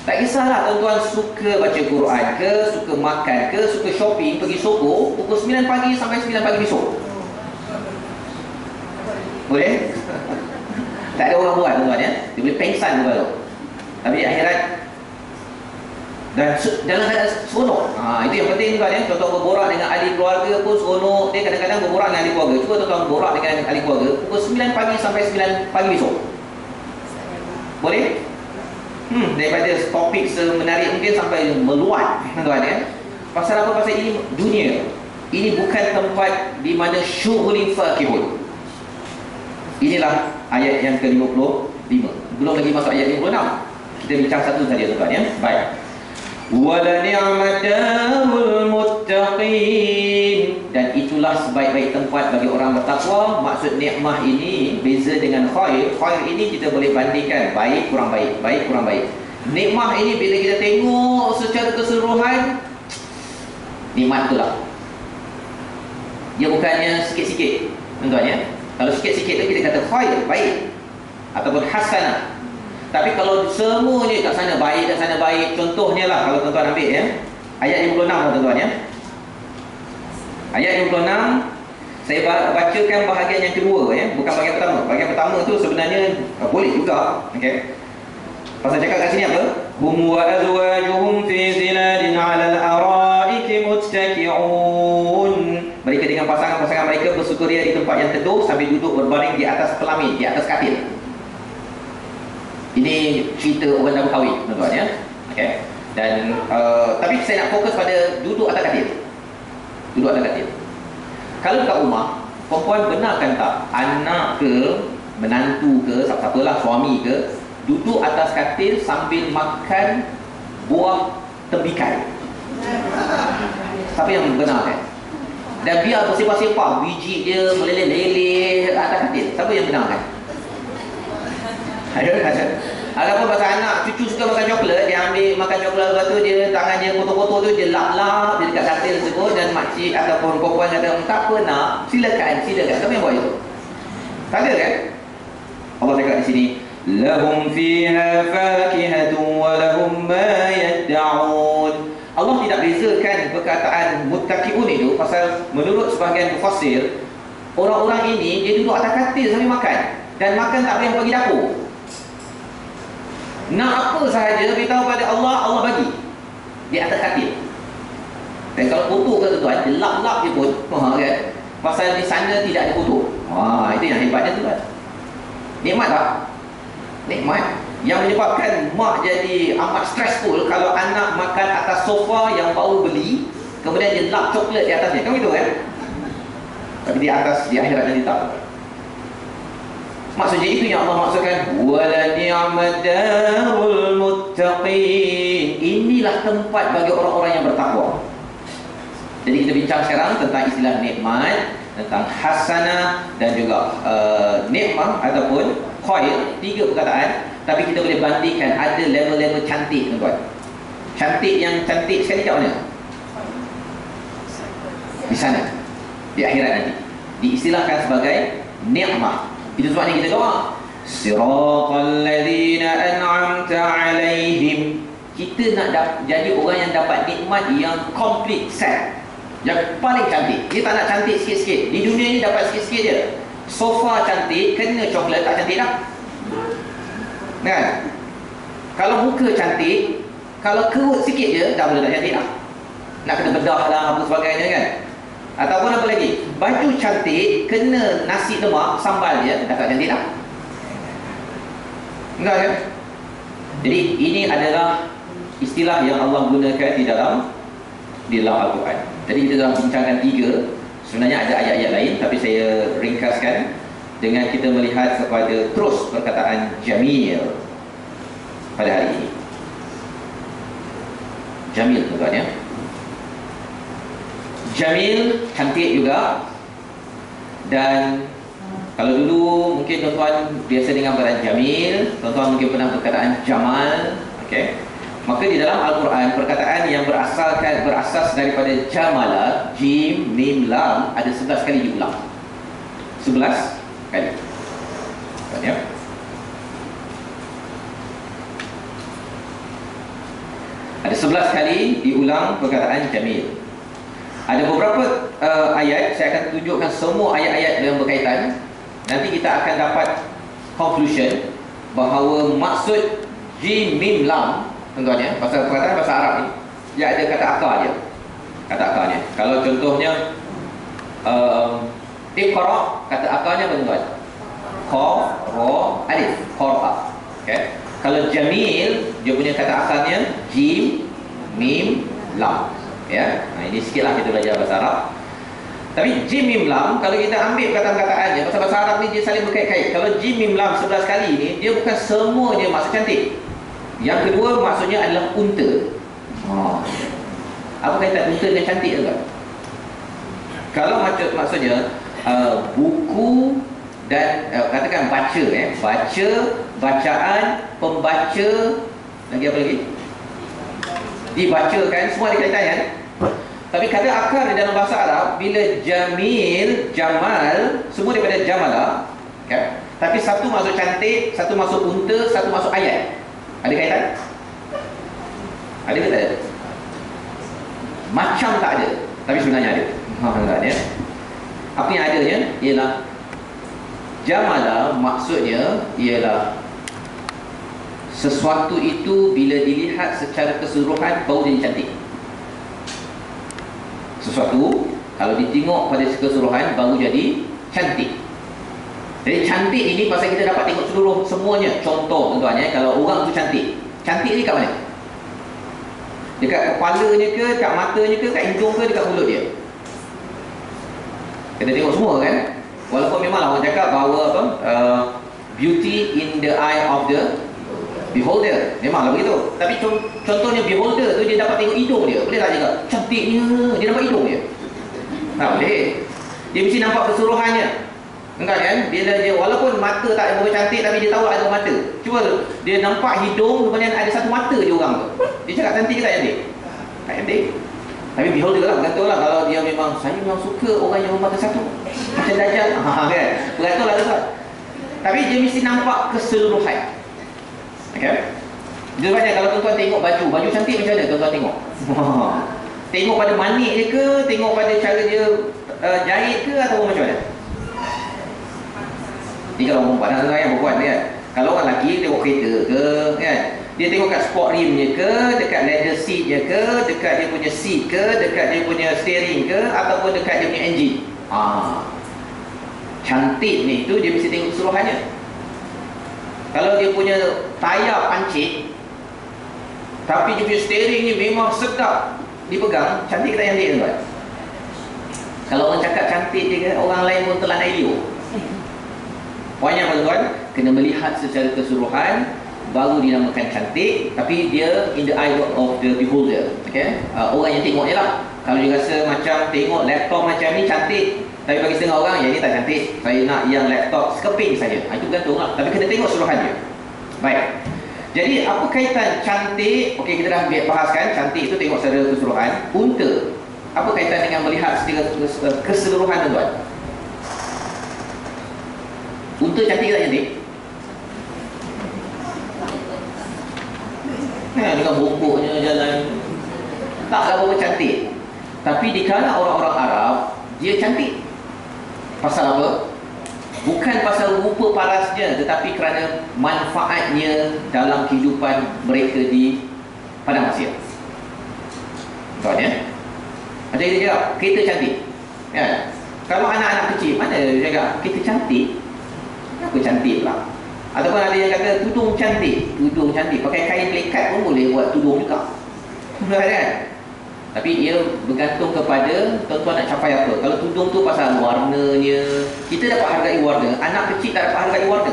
Tak kisahlah tuan-tuan suka baca Quran ke, suka makan ke, suka shopping, pergi Soko pukul 9 pagi sampai 9 pagi besok. Boleh? Tak ada orang buat, tuan-tuan ya. Dia boleh pengsan tu. Tapi akhirat dan dalam keadaan seronok. Itu yang penting, tuan ya. Contoh berborak dengan ahli keluarga pun seronok. Dia kadang-kadang berborak dengan ahli keluarga. Cuba tuan-tuan berborak dengan ahli keluarga pukul 9 pagi sampai 9 pagi besok. Boleh? Daripada topik semenarik mungkin sampai meluat, tuan ya. Pasal apa? Pasal ini dunia. Ini bukan tempat di mana syughulin fakihun. Inilah ayat yang ke-55. Belum lagi masuk ayat 56. Kita bincang satu saja, tuan ya. Baik. Wala ni'matul muttaqin, dan itulah sebaik-baik tempat bagi orang bertakwa. Maksud nikmah ini beza dengan khair. Khair ini kita boleh bandingkan baik kurang baik, baik kurang baik. Nikmah ini bila kita tengok secara keseluruhan, nikmat itulah. Dia bukannya sikit-sikit, tuan ya. Kalau sikit-sikit tu kita kata khair, baik, ataupun hasanah. Tapi kalau semuanya kat sana baik, contohnya lah kalau tuan-tuan ambil ya, ayat 56 tuan-tuan ya. Ayat 56 saya bacakan bahagian yang kedua ya, bukan bahagian pertama. Bahagian pertama tu sebenarnya boleh juga, okey. Pasal cakap kat sini apa? Hum wa azwajuhum fi zilalin 'alal araiki muttaqi'un. Mereka dengan pasangan-pasangan mereka bersukuria di tempat yang teduh sambil duduk berbaring di atas pelamin, di atas katil. Ini cerita orang dah berkahwin, tuan-tuan ya. Okey. Dan tapi saya nak fokus pada duduk atas katil. Duduk atas katil. Kalau kat rumah, perempuan benarkan tak anak ke, menantu ke, siapa-siapalah, suami ke, duduk atas katil sambil makan buah tembikai? Siapa yang benarkan? Dan biar bersepah-sepah biji dia meleleh-leleh atas katil. Siapa yang benarkan? Ada pun pasal anak, cucu suka makan coklat, dia ambil makan coklat, lepas tu dia tangan dia kotor-kotor tu dia lap-lap dia dekat katil tersebut, dan makcik ataupun perempuan kata tak apa nak, silakan. Siapa yang buat itu? Tak ada kan? Allah cakap di sini, lahum fiha fakihatun wa lahum ma yad'un. Allah tidak bezakan perkataan muttaqiun itu, pasal menurut sebahagian mufassir, orang-orang ini dia duduk atas katil sambil makan, dan makan tak boleh bagi dapur. Nak apa sahaja beritahu pada Allah, Allah bagi di atas katil. Dan kalau kotor ke tuan, dia lap-lap dia pun kan? Pasal di sana tidak ada kotor. Itu yang hebatnya tuan. Nikmat tak? Nikmat. Yang menyebabkan mak jadi amat stressful kalau anak makan atas sofa yang baru beli, kemudian dia lap coklat di atasnya. Kan begitu kan? Tapi di atas, di akhirat nanti tak. Maksudnya itu yang Allah maksudkan, wala ni'madarul muttaqin. Inilah tempat bagi orang-orang yang bertakwa. Jadi kita bincang sekarang tentang istilah nikmat, tentang hasanah dan juga nikmah ataupun khair, tiga perkataan. Tapi kita boleh bandingkan, ada level-level cantik, tuan-tuan. Cantik yang cantik sekali kat mana? Di sana, di akhirat nanti diistilahkan sebagai nikmah. Itu sebabnya kita doa, siratal ladzina an'amta alaihim. Kita nak jadi orang yang dapat nikmat yang complete set, yang paling cantik. Dia tak nak cantik sikit-sikit. Di dunia ni dapat sikit-sikit je. Sofa cantik, kena coklat tak cantik dah. Kan? Kalau muka cantik, kalau kerut sikit je dah boleh tak cantik dah. Nak kena bedah lah apa sebagainya kan. Ataupun apa lagi, baju cantik, kena nasi lemak, sambal dia, dah tak cantik dah. Enggak kan? Jadi ini adalah istilah yang Allah gunakan di dalam Al-Quran. Jadi kita dalam bincangan 3, sebenarnya ada ayat-ayat lain, tapi saya ringkaskan dengan kita melihat kepada terus perkataan jamil pada hari ini. Jamil, tuan-tuan ya. Jamil, cantik juga. Dan kalau dulu mungkin tuan-tuan biasa dengan perkataan jamil, tuan-tuan mungkin pernah perkataan jamal, okey. Maka di dalam Al-Quran, perkataan yang berasas daripada jamala, jim, mim, lam, ada 11 kali diulang. 11 kali. Tuan ya. Ada 11 kali diulang perkataan jamil. Ada beberapa ayat, saya akan tunjukkan semua ayat-ayat yang berkaitan. Nanti kita akan dapat conclusion bahawa maksud jim, mim, lam, tuan-tuan ya, pasal perkataan bahasa Arab ni, dia ada kata akar dia. Kata akarnya. Kalau contohnya Iqra, kata akarnya apa tuan? Qaf, ra, alif, qara. Okey. Kalau jamil, dia punya kata akarnya jim, mim, lam. Ya. Nah, ini sikitlah kita belajar bahasa Arab. Tapi jim, mim, lam, kalau kita ambil kata-kataannya, pasal bahasa Arab ni dia saling berkait-kait. Kalau jim, mim, lam 11 kali ni, dia bukan semuanya maksud cantik. Yang kedua maksudnya adalah unta. Apa kaitan unta dengan cantik tuan? Kalau maksudnya buku dan katakan baca, baca, bacaan, pembaca, lagi apa lagi? Dibacakan, semua ada kaitan kan? Tapi kata akar di dalam bahasa Arab, bila jamil, jamal, semua daripada jamala, okay? Tapi satu masuk cantik, satu masuk unta, satu masuk ayat. Ada kaitan? Ada ke tak ada? Macam tak ada, tapi sebenarnya ada. Ya. Apa yang adanya ialah jamala, maksudnya ialah sesuatu itu bila dilihat secara keseluruhan baru jadi cantik. Sesuatu kalau ditengok pada keseluruhan baru jadi cantik. Jadi cantik ini pasal kita dapat tengok seluruh semuanya. Contoh tuan-tuan ya, kalau orang tu cantik, cantik ni kat mana? Dekat kepalanya ke, dekat matanya ke, dekat hidung ke, dekat mulut dia? Kita tengok semua kan. Walaupun memanglah orang cakap bahawa apa, beauty in the eye of the beholder, memanglah begitu. Tapi contohnya beholder tu dia dapat tengok hidung dia. Boleh tak cakap cantiknya, dia nampak hidung dia? Tak boleh. Dia mesti nampak keseluruhannya. Enggak kan? Bila dia walaupun mata tak ada berapa cantik, tapi dia tahu ada mata. Cuba dia nampak hidung, kemudian ada satu mata je orang tu. Dia cakap cantik ke tak cantik? Tak cantik. Tapi beholder lah, bergantung lah. Kalau dia memang, saya memang suka orang yang bermata satu, macam Dajjal, kan? Bergantung lah tuan. Tapi dia mesti nampak keseluruhan. Okay? Dia banyak kalau tuan-tuan tengok baju cantik macam mana tuan-tuan tengok? Tengok pada manik je ke? Tengok pada cara dia jahit ke? Atau macam mana? Ni kalau orang perempuan yang berbuat kan. Kalau orang lelaki tengok kereta ke kan, dia tengok kat sport rimnya ke, dekat leather seatnya ke, dekat dia punya seat ke, dekat dia punya steering ke, ataupun dekat dia punya engine. Cantik ni tu dia mesti tengok keseluruhannya. Kalau dia punya tayar pancit, tapi dia punya steering ni memang sedap dipegang, cantik ke tak cantik tuan? Kalau orang cakap cantik dia, orang lain pun telan air liur. Poinnya apa tuan? Kena melihat secara keseluruhan baru dinamakan cantik, tapi dia in the eye of the beholder. Okay? Orang yang tengok je lah. Kalau dia rasa macam tengok laptop macam ni cantik, tapi bagi setengah orang, yang ni tak cantik, saya nak yang laptop sekeping saja. Itu bergantung lah. Tapi kena tengok keseluruhan dia. Baik. Jadi apa kaitan cantik? Okey, kita dah bahaskan cantik itu tengok secara keseluruhan. Unta, apa kaitan dengan melihat secara keseluruhan tuan? Unta cantik ke tak cantik? Dengan bongkoknya jalan, taklah berapa cantik. Tapi di kalangan orang-orang Arab, dia cantik. Pasal apa? Bukan pasal rupa parasnya, tetapi kerana manfaatnya dalam kehidupan mereka di padang pasir. Tuan ya? Macam kita cakap, kereta cantik ya? Kalau anak-anak kecil, mana dia cakap kereta cantik? Kenapa cantik pula? Ataupun ada yang kata tudung cantik. Tudung cantik, pakai kain pelikat pun boleh buat tudung juga. Kan? Tapi ia bergantung kepada tuan-tuan nak capai apa. Kalau tudung tu pasal warnanya, kita dapat hargai warna. Anak kecil tak dapat hargai warna.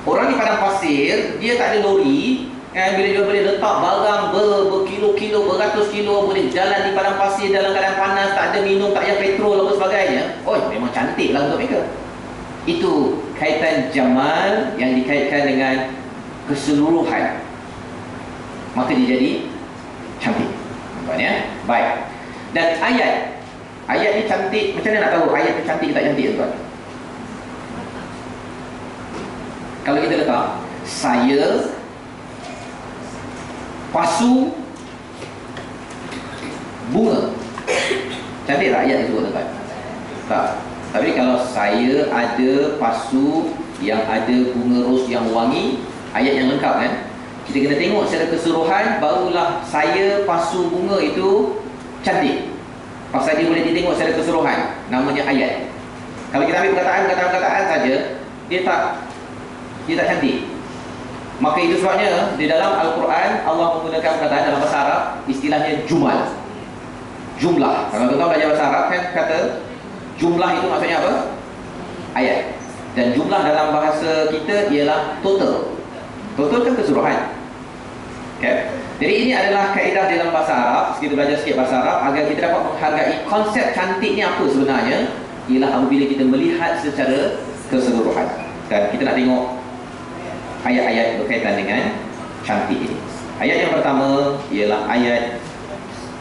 Orang di padang pasir, dia tak ada lori kan, bila dia boleh letak barang berkilo-kilo, beratus kilo, boleh jalan di padang pasir dalam keadaan panas, tak ada minum, tak payah petrol apa sebagainya. Oh, memang cantik lah untuk mereka. Itu kaitan jamal yang dikaitkan dengan keseluruhan, maka dia jadi cantik. Nampaknya? Baik. Dan ayat ni cantik. Macam mana nak tahu ayat tu cantik tak cantik, tuan? Kalau kita letak saya pasu bunga, cantik tak ayat ni sebut, tuan? Tak. Tapi kalau saya ada pasu yang ada bunga ros yang wangi, ayat yang lengkap kan, kita kena tengok secara keseluruhan, barulah saya pasu bunga itu cantik. Pasal dia boleh ditengok secara keseluruhan, namanya ayat. Kalau kita ambil perkataan saja, dia tak cantik. Maka itu sebabnya di dalam Al-Quran Allah menggunakan perkataan dalam bahasa Arab, istilahnya jumal, jumlah. Kalau tuan-tuan belajar bahasa Arab kan, kata jumlah itu maksudnya apa? Ayat. Dan jumlah dalam bahasa kita ialah total. Total kan keseluruhan. Okay? Jadi ini adalah kaedah dalam bahasa Arab. Kita belajar sikit bahasa Arab agar kita dapat menghargai konsep cantik ni apa sebenarnya. Ialah apabila kita melihat secara keseluruhan. Dan kita nak tengok ayat-ayat berkaitan dengan cantik ini. Ayat yang pertama ialah ayat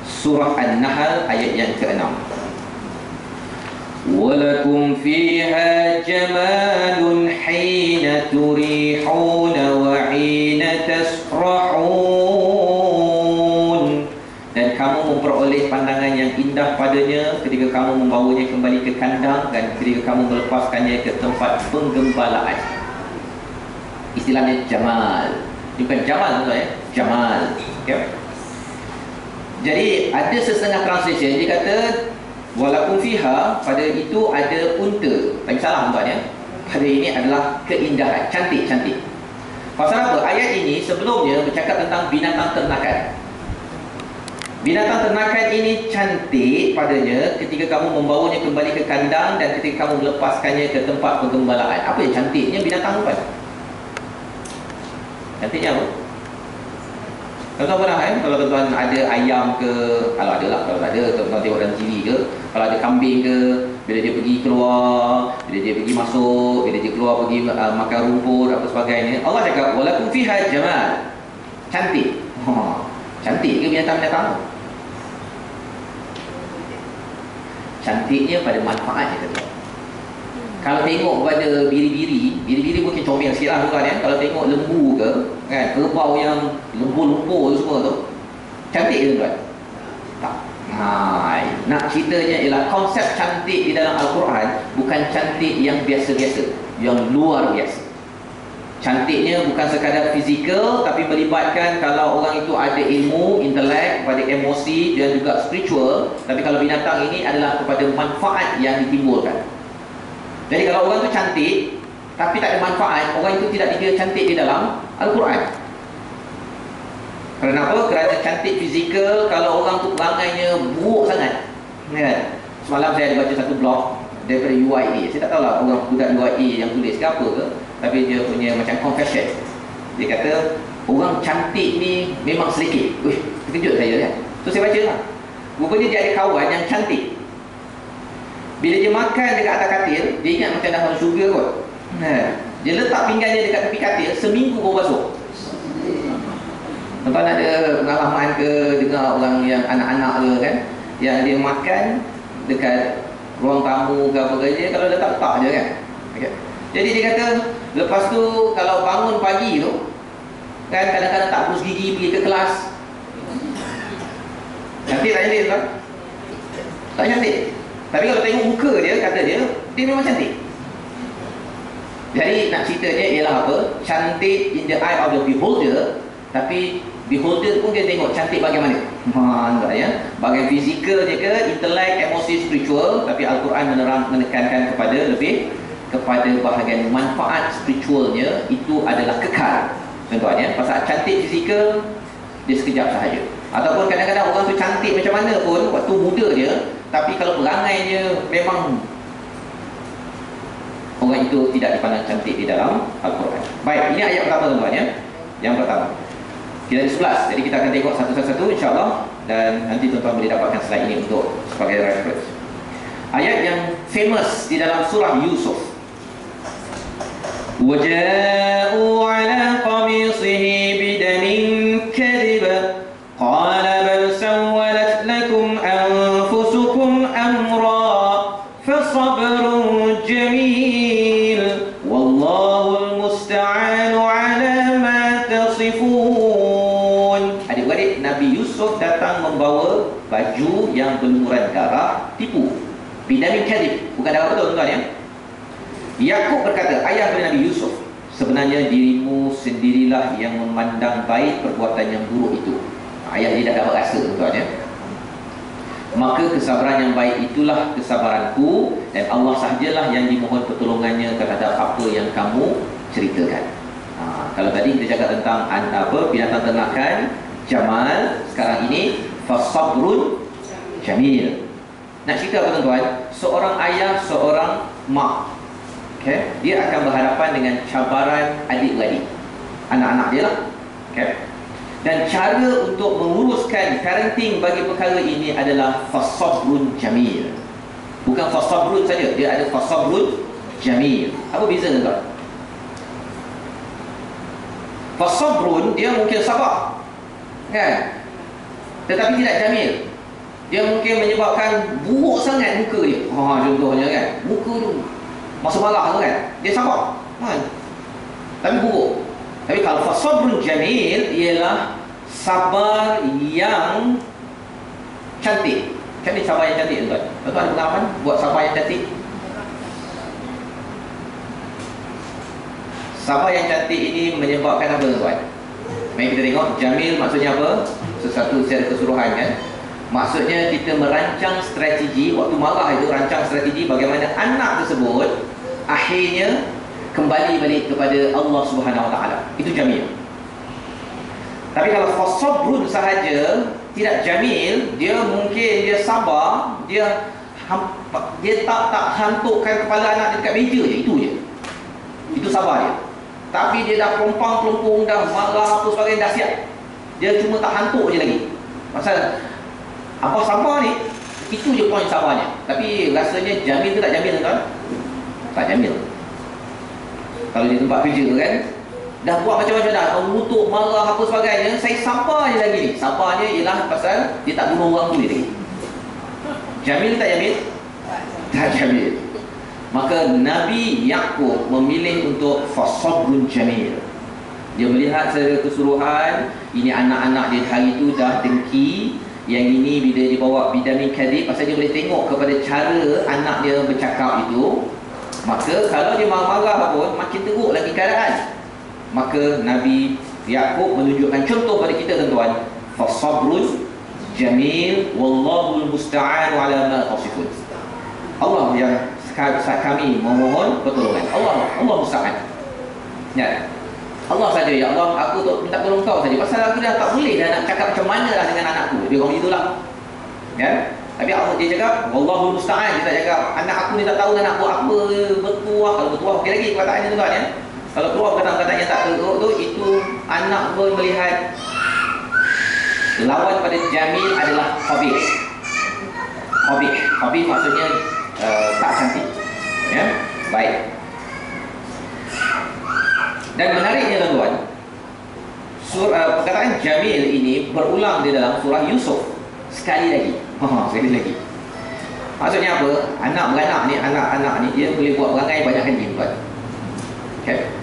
surah An-Nahl, ayat yang ke-6. وَلَكُمْ فِيهَا جَمَالٌ حِينَ تُرِيحُونَ وَحِينَ تَسْرَحُونَ. Dan kamu memperoleh pandangan yang indah padanya ketika kamu membawanya kembali ke kandang dan ketika kamu melepaskannya ke tempat penggembalaan. Istilahnya jamal. Ini bukan jamal, tuan ya, jamal. Okay. Jadi ada setengah translation dia kata walakum fiha, pada itu ada unta. Tak salah tuan ya. Pada ini adalah keindahan, cantik-cantik. Pasal apa? Ayat ini sebelumnya bercakap tentang binatang ternakan. Binatang ternakan ini cantik padanya ketika kamu membawanya kembali ke kandang dan ketika kamu melepaskannya ke tempat penggembalaan. Apa yang cantiknya binatang apa? Cantiknya apa? Tuan-tuan pernah kan, kalau tuan-tuan ada ayam ke, kalau ada lah, kalau tak ada tuan-tuan tengok dalam TV ke, kalau ada kambing ke, bila dia pergi keluar, bila dia pergi masuk, bila dia keluar pergi makan rumput apa sebagainya, Allah cakap walakum fiha jamal, cantik. Cantik ke binatang-binatang? Cantiknya pada manfaatnya, kata. Kalau tengok pada biri-biri mungkin comel sikit lah tuan ya. Kalau tengok lembu ke, kan, kerbau yang lembur-lembur tu semua tu, cantik ke tuan? Tak. Nak ceritanya ialah konsep cantik di dalam Al-Quran bukan cantik yang biasa-biasa, yang luar biasa. Cantiknya bukan sekadar fizikal, tapi melibatkan kalau orang itu ada ilmu, intelek, pada emosi dan juga spiritual. Tapi kalau binatang ini adalah kepada manfaat yang ditimbulkan. Jadi kalau orang tu cantik tapi tak ada manfaat, orang itu tidak dikira cantik di dalam Al-Quran. Kenapa? Kerana cantik fizikal, kalau orang tu perangainya buruk sangat, kan? Semalam saya ada baca satu blog daripada UIA. Saya tak tahu lah orang budak UIA yang tulis ke apa ke, tapi dia punya macam confession. Dia kata orang cantik ni memang sedikit. Wih, terkejut saya kan. So saya baca lah, rupanya dia ada kawan yang cantik. Bila dia makan dekat atas katil, dia ingat macam dah makan syurga kot. Dia letak pinggannya dekat tepi katil, seminggu baru basuh. Tuan-tuan ada pengalaman ke dengar orang yang anak-anak ke kan, yang dia makan dekat ruang tamu ke apa kerja, kalau letak-letak je kan. Okay. Jadi dia kata lepas tu kalau bangun pagi tu kan, kadang-kadang tak berus gigi pergi ke kelas. Cantik tak cantik tuan? Tak cantik. Tapi kalau tengok muka dia, kata dia memang cantik. Jadi nak ceritanya ialah apa? Cantik in the eye of the beholder. Tapi beholder pun dia tengok cantik bagaimana. Ya? Bagian fizikal je ke, intelek, emosi, spiritual. Tapi Al-Quran menekankan kepada lebih kepada bahagian manfaat spiritualnya itu adalah kekal. Contohnya, pasal cantik fizikal dia sekejap sahaja. Ataupun kadang-kadang orang tu cantik macam mana pun waktu muda dia, tapi kalau perangai dia memang orang itu tidak dipandang cantik di dalam Al-Quran. Baik, ini ayat pertama tuan-tuan ya. Yang pertama. Kita ada 11, jadi kita akan tengok satu-satu insya-Allah, dan nanti tuan-tuan boleh dapatkan slide ini untuk sebagai reference. Ayat yang famous di dalam surah Yusuf. وَجَاءُوا عَلَى قَمِيصِهِ بِدَمٍ كَذِبٍ قَالَ بَلْ سَوَّلَتْ لَكُمْ أَنفُسُكُمْ أَمْرًا فَصَبْرٌ جَمِيلٌ وَاللَّهُ الْمُسْتَعَانُ عَلَى مَا تَصِفُونَ. Adik-adik, Nabi Yusuf datang membawa baju yang berlumuran darah tipu. Bidamin kadhib, bukan darah betul tuan-tuan ya. Yakub berkata, ayah kepada Nabi Yusuf, sebenarnya dirimu sendirilah yang memandang baik perbuatan yang buruk itu. Ayah dia dah dapat rasa tuan-tuan ya. Maka kesabaran yang baik itulah kesabaranku, dan Allah sahajalah yang dimohon pertolongannya terhadap apa yang kamu ceritakan. Kalau tadi kita cakap tentang binatang ternakan Jamal, sekarang ini fasabrun jamil. Nak cerita apa tuan-tuan? Seorang ayah, seorang mak, dia akan berhadapan dengan cabaran adik-beradik, anak-anak dia lah. Dan cara untuk menguruskan parenting bagi perkara ini adalah fasabrun jamil. Bukan fasabrun saja, dia ada fasabrun jamil. Apa beza tuan-tuan? Fasabrun dia mungkin sabar, kan? Tetapi tidak jamil. Dia mungkin menyebabkan buruk sangat muka dia. Contohnya kan, muka tu masa marah tu kan, dia sabar, tapi buruk. Tapi kalau fasabrun jamil ialah sabar yang cantik. Macam ni sabar yang cantik tuan? Tuan-tuan ada pengalaman buat sabar yang cantik? Sabar yang cantik ini menyebabkan apa tuan? Mari kita tengok, jamil maksudnya apa? Sesuatu secara keseluruhan kan. Maksudnya kita merancang strategi, waktu marah itu rancang strategi bagaimana anak tersebut akhirnya kembali balik kepada Allah Subhanahu Wa Taala. Itu jamil. Tapi kalau fasabrun sahaja tidak jamil, dia mungkin dia sabar, dia tak hantukkan kepala anak dekat meja je, itu je. Itu sabar dia. Tapi dia dah pelompang-pelompong, dah marah apa sebagainya, dah siap. Dia cuma tak hantuk je lagi. Pasal apa sabar ni, itu je poin sabarnya. Tapi rasanya jamil ke tak jamil tuan? Tak jamil. Kalau di tempat kerja kan, dah buat macam-macam dah, mengutuk, marah apa sebagainya, saya sabar je lagi ni. Sabarnya ialah pasal dia tak bunuh orang tu lagi. Jamil tak jamil? Tak jamil. Maka Nabi Yakub memilih untuk fasabrun jamil. Dia melihat secara keseluruhan, ini anak-anak dia hari itu dah dengki. Yang ini bila dibawa bidamin kadhib, pasal dia boleh tengok kepada cara anak dia bercakap itu. Maka kalau dia marah-marah pun makin teruk lagi keadaan. Maka Nabi Yakub menunjukkan contoh pada kita tuan-tuan, fasabrun jamil wallahul musta'an ala ma tasifun. Allah yang kami memohon pertolongan. Allah musta'an. Ya. Allah saja, ya Allah, aku minta tolong kau saja. Pasal aku dah tak boleh dah nak cakap macam mana lah dengan anakku. Dia orang itulah. Ya. Tapi Allah dia cakap, wallahul musta'an. Dia tak cakap anak aku ni tak tahu nak buat apa, bertuah. Kalau bertuah okey lagi perkataannya tuan ya. Kalau keluar perkataan-perkataan yang tak teruk tu, itu anak pun melihat lawan pada jamil adalah qabih. Qabih maksudnya tak cantik. Ya. Baik. Dan menariknya tuan-tuan, perkataan jamil ini berulang di dalam surah Yusuf sekali lagi. Sekali lagi. Maksudnya apa? Anak-anak ni dia boleh buat perangai banyak kali tuan. Okey.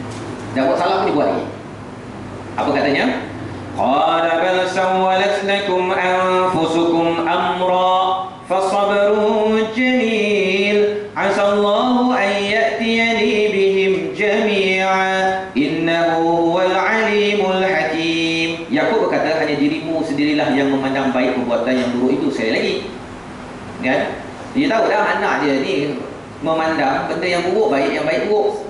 Dan buat salah pun dia buat lagi. Apa katanya? Qala bal sawwalat lakum anfusukum amra fasabrun jamil asallahu an ya'tiyani bihim jami'a innahu huwal alimul hakim. Yakub berkata, hanya dirimu sendirilah yang memandang baik perbuatan yang buruk itu. Sekali lagi, kan? Dia tahu dah anak dia ni memandang benda yang buruk baik, yang baik buruk.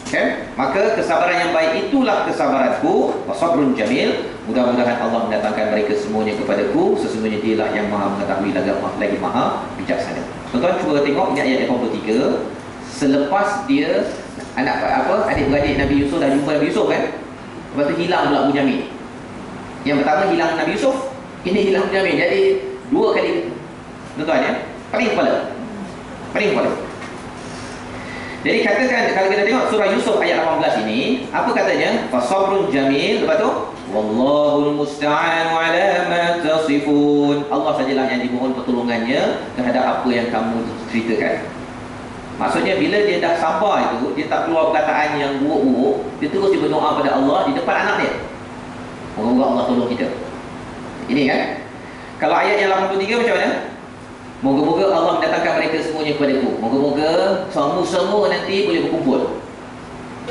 Okay? Maka kesabaran yang baik itulah kesabaranku. Wasabrun jamil. Mudah-mudahan Allah mendatangkan mereka semuanya kepadaku. Sesungguhnya dialah yang maha mengetahui lagi maha bijaksana. Tuan-tuan cuba tengok ini ayat 83. Selepas dia adik-beradik Nabi Yusuf dah jumpa Nabi Yusuf kan, lepas tu hilang pula Abu Jamil. Yang pertama hilang Nabi Yusuf, ini hilang Abu Jamil. Jadi dua kali, tuan-tuan ya, paling kepala. Jadi katakan, kalau kita tengok surah Yusuf ayat 18 ini, apa katanya? Fasabrun jamil. Lepas tu, wallahul musta'anu ala ma tasifun. Allah sajalah yang dimohon pertolongannya terhadap apa yang kamu ceritakan. Maksudnya bila dia dah sabar itu, dia tak keluar perkataan yang buruk-buruk, dia terus dia berdoa pada Allah di depan anak dia. Moga-moga Allah tolong kita. Ini kan? Kalau ayat yang 83 macam mana? Moga-moga Allah mendatangkan mereka semuanya kepadaku. Moga-moga semua nanti boleh berkumpul.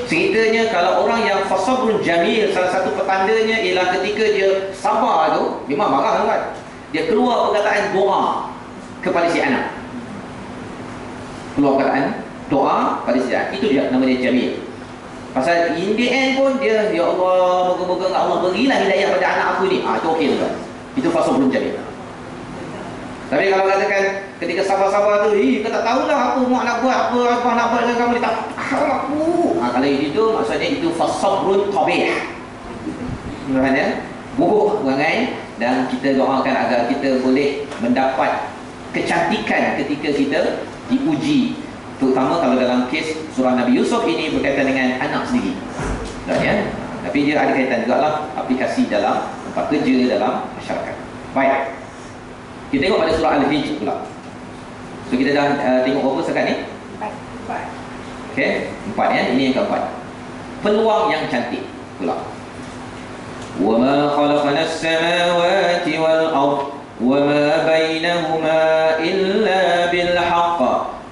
Ceritanya kalau orang yang fasabrun jamil, salah satu petandanya ialah ketika dia sabar tu, memang marah kan? Dia keluar perkataan doa kepada si anak. Keluar perkataan doa pada si anak. Itu dia, nama dia jamil. Pasal in the end pun dia, ya Allah, moga-moga Allah berilah hidayah pada anak aku ni. Itu okey tuan. Itu fasabrun jamil. Tapi kalau katakan ketika sabar-sabar tu, kau tak tahulah apa mak nak buat, apa nak buat dengan kamu ni, tak tahu aku. Kalau itu maksudnya itu fasabrun tabih. Maksudnya buruk perangai, dan kita doakan agar kita boleh mendapat kecantikan ketika kita diuji, terutama kalau dalam kes surah Nabi Yusuf ini berkaitan dengan anak sendiri. Ya? Tapi dia ada kaitan juga lah aplikasi dalam tempat kerja, dalam masyarakat. Baik. Kita tengok pada surah Al-Hijr pula. So kita dah tengok berapa sekat ni? 4. Okey, 4 ya. Ini yang keempat. Peluang yang cantik pula. Wa ma khalaqna as-samawati wal ard wa ma bainahuma illa bil haqq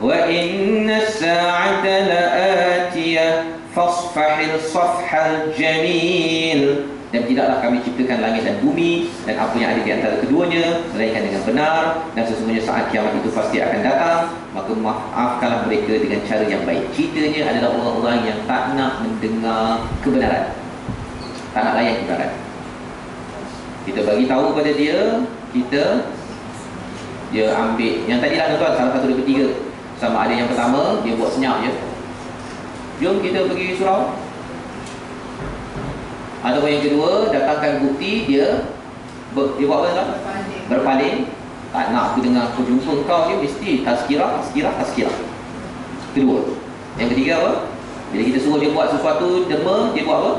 wa inna as-sa'ata la'atiyah fasfahil safhal jamil. Dan tidaklah kami ciptakan langit dan bumi dan apa yang ada di antara keduanya melainkan dengan benar, dan sesungguhnya saat kiamat itu pasti akan datang, maka maafkanlah mereka dengan cara yang baik. Ceritanya adalah orang-orang yang tak nak mendengar kebenaran, tak nak layan kebenaran. Kita bagi tahu pada dia, dia ambil yang tadilah tuan, salah satu daripada 3. Sama ada yang pertama dia buat senyap je, jom kita pergi surau. Ataupun yang kedua, datangkan bukti, dia buat apa tuan? Berpaling. Tak nak aku dengar, aku jumpa kau je mesti tazkirah. Kedua. Yang ketiga apa? Bila kita suruh dia buat sesuatu dema, dia buat apa?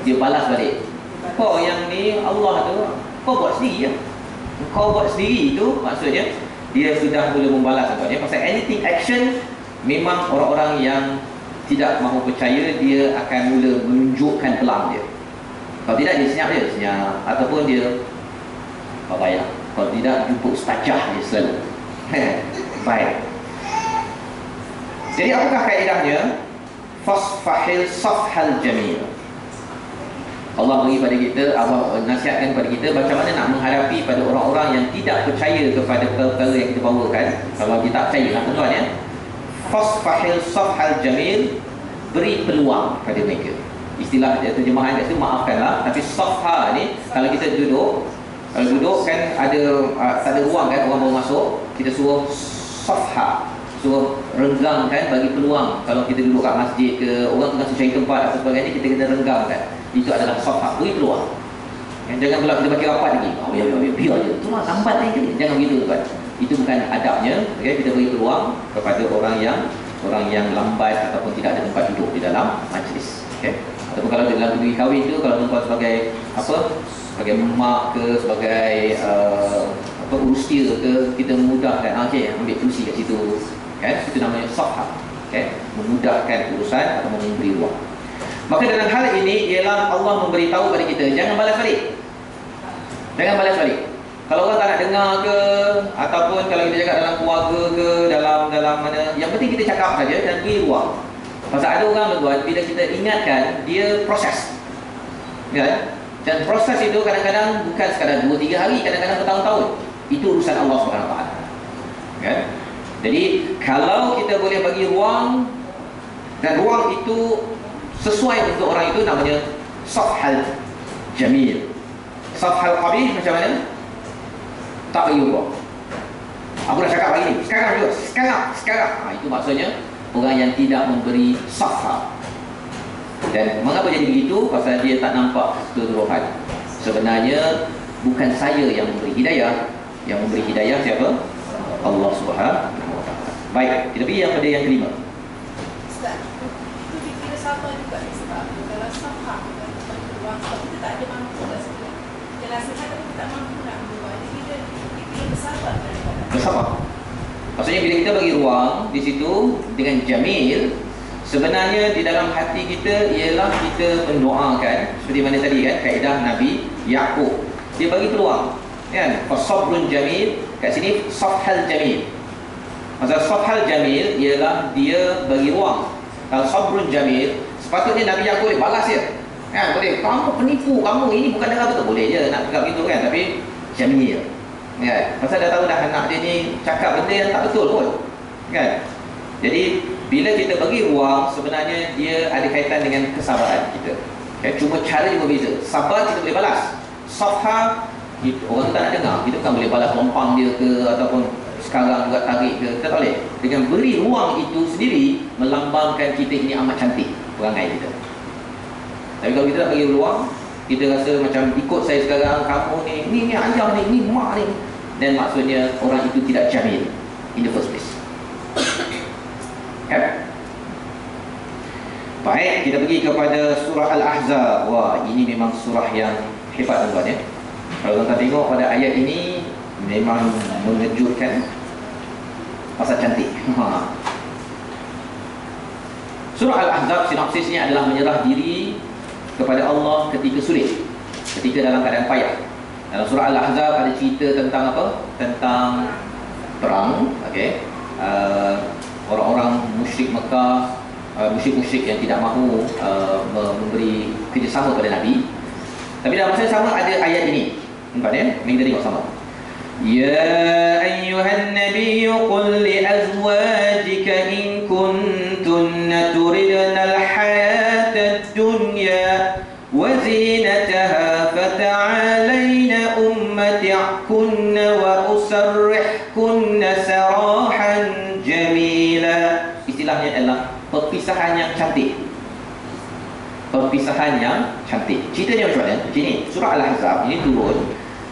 Dia balas balik. Kau yang ni Allah tu, kau buat sendiri ya. Kau buat sendiri tu maksudnya dia sudah mula membalas tuan. Pasal anything action, memang orang-orang yang tidak mahu percaya, dia akan mula menunjukkan pelang dia. Kalau tidak, dia senyap, ataupun dia bayar. Kalau tidak, jumpa ustajah dia selalu. Baik. Jadi apakah kaedahnya? Fasfahil safhal jamil. Allah bagi pada kita, Allah nasihatkan kepada kita macam mana nak menghadapi pada orang-orang yang tidak percaya kepada perkara yang kita bawakan. Kalau kita tak percaya, tuan-tuan ya, fasfahil safhal jamil, beri peluang pada mereka. Istilah terjemahan kat situ maafkanlah, tapi safha ni kalau kita duduk, kan ada tak ada ruang kan, orang baru masuk, kita suruh safha, suruh renggangkan, bagi peluang. Kalau kita duduk kat masjid ke, orang tengah cari tempat atau sebagainya, kita kena renggangkan. Itu adalah safha, beri peluang. Jangan pula kita bagi rapat lagi, biar je, cuma lambat lagi, jangan begitu tuan. Itu bukan adabnya. Okay? Kita beri peluang kepada orang yang lambat ataupun tidak ada tempat duduk di dalam majlis. Okay? Ataupun kalau dalam pergi kahwin tu, kalau tuan sebagai sebagai mak ke, sebagai usia ke, kita memudahkan, ambil kursi kat situ. Okay? Itu namanya safha. Okay? Memudahkan urusan atau memberi ruang. Maka dalam hal ini ialah Allah memberitahu kepada kita, jangan balas balik. Kalau orang tak nak dengar ke, ataupun kalau kita cakap dalam keluarga ke, dalam mana, yang penting kita cakap saja dan beri ruang. Pasal ada orang tuan, bila kita ingatkan, dia proses. Ya? Dan proses itu kadang-kadang bukan sekadar 2-3 hari, kadang-kadang bertahun-tahun. Itu urusan Allah SWT. Ya? Jadi kalau kita boleh bagi ruang, dan ruang itu sesuai untuk orang itu, namanya safhal jamil. Safhal qabih macam mana? Tak bagi ruang. Aku dah cakap lagi ni, sekarang juga, sekarang. Itu maksudnya orang yang tidak memberi safha. Dan mengapa jadi begitu? Pasal dia tak nampak keseluruhan. Sebenarnya bukan saya yang memberi hidayah. Yang memberi hidayah siapa? Allah Subhanahu wa taala. Baik, kita pergi yang pada yang kelima. Ustaz, itu dikira sabar juga ni sebab kalau sabar bagi ruang, sebab kita tak ada mampu kat situ. Kita nasihat tapi kita tak mampu nak berubah. Jadi kita dikira bersabar kan? Bersabar. Maksudnya bila kita bagi ruang di situ dengan jamil, sebenarnya di dalam hati kita ialah kita mendoakan seperti mana tadi kan kaedah Nabi Yaqub. Dia bagi peluang kan, fasabrun jamil, kat sini safhal jamil. Maksud safhal jamil ialah dia bagi ruang. Kalau sabrun jamil, sepatutnya Nabi Yaqub boleh balas dia. Kan boleh, kamu penipu, kamu ini bukan dengar betul, boleh je nak cakap gitu kan, tapi jamil. Kan? Pasal dah tahu dah anak dia ni cakap benda yang tak betul pun. Kan? Jadi bila kita bagi ruang, sebenarnya dia ada kaitan dengan kesabaran kita. Okay? Cuma caranya berbeza. Sabar kita boleh balas. Safha orang tak nak dengar, kita kan boleh balas lompang dia ke, ataupun sekarang juga tarik ke, kita tak boleh. Dengan beri ruang itu sendiri melambangkan kita ini amat cantik perangai kita. Tapi kalau kita tak bagi ruang, kita rasa macam ikut saya sekarang, kamu ni ayah ni mak ni, dan maksudnya orang itu tidak jamil in the first place. Okay? Baik, kita pergi kepada surah Al-Ahzab. Wah, ini memang surah yang hebat tuan-tuan ya. Kalau tuan-tuan tengok pada ayat ini, memang mengejutkan pasal cantik. Surah Al-Ahzab sinopsisnya adalah menyerah diri kepada Allah ketika sulit, ketika dalam keadaan payah. Dalam surah Al-Ahzab ada cerita tentang apa? Tentang perang, okey. Orang-orang musyrik Mekah, musyrik-musyrik yang tidak mahu memberi kerjasama pada Nabi. Tapi dalam masa yang sama ada ayat ini. Nampak ya? Mari kita tengok sama. Ya ayyuhan nabiyyu qul li azwajika in kuntunna turidna al-hayata ad-dunya wa zinataha fata'alayna ummati'kunna wa usarrihkunna sarahan jamila. Istilahnya adalah perpisahan yang cantik. Perpisahan yang cantik. Ceritanya macam mana? Ini surah Al-Ahzab ini turun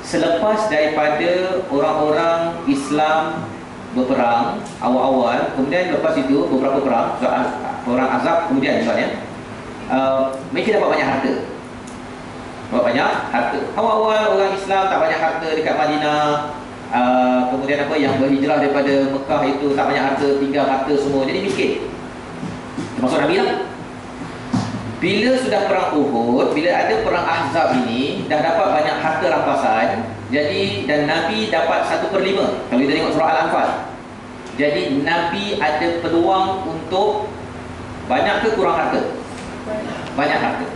selepas daripada orang-orang Islam berperang awal-awal, kemudian lepas itu beberapa perang, orang Azab kemudian misalnya mereka dapat banyak harta. Dapat banyak harta. Awal-awal orang Islam tak banyak harta dekat Madinah. Kemudian apa yang berhijrah daripada Mekah itu tak banyak harta, tinggal harta semua, jadi miskin. Termasuk Nabi lah. Bila sudah perang Uhud, bila ada perang Ahzab ini, dah dapat banyak harta rampasan. Jadi dan Nabi dapat 1/5. Kalau kita tengok surah Al-Anfal. Jadi Nabi ada peluang untuk banyak ke kurang harta? Banyak harta.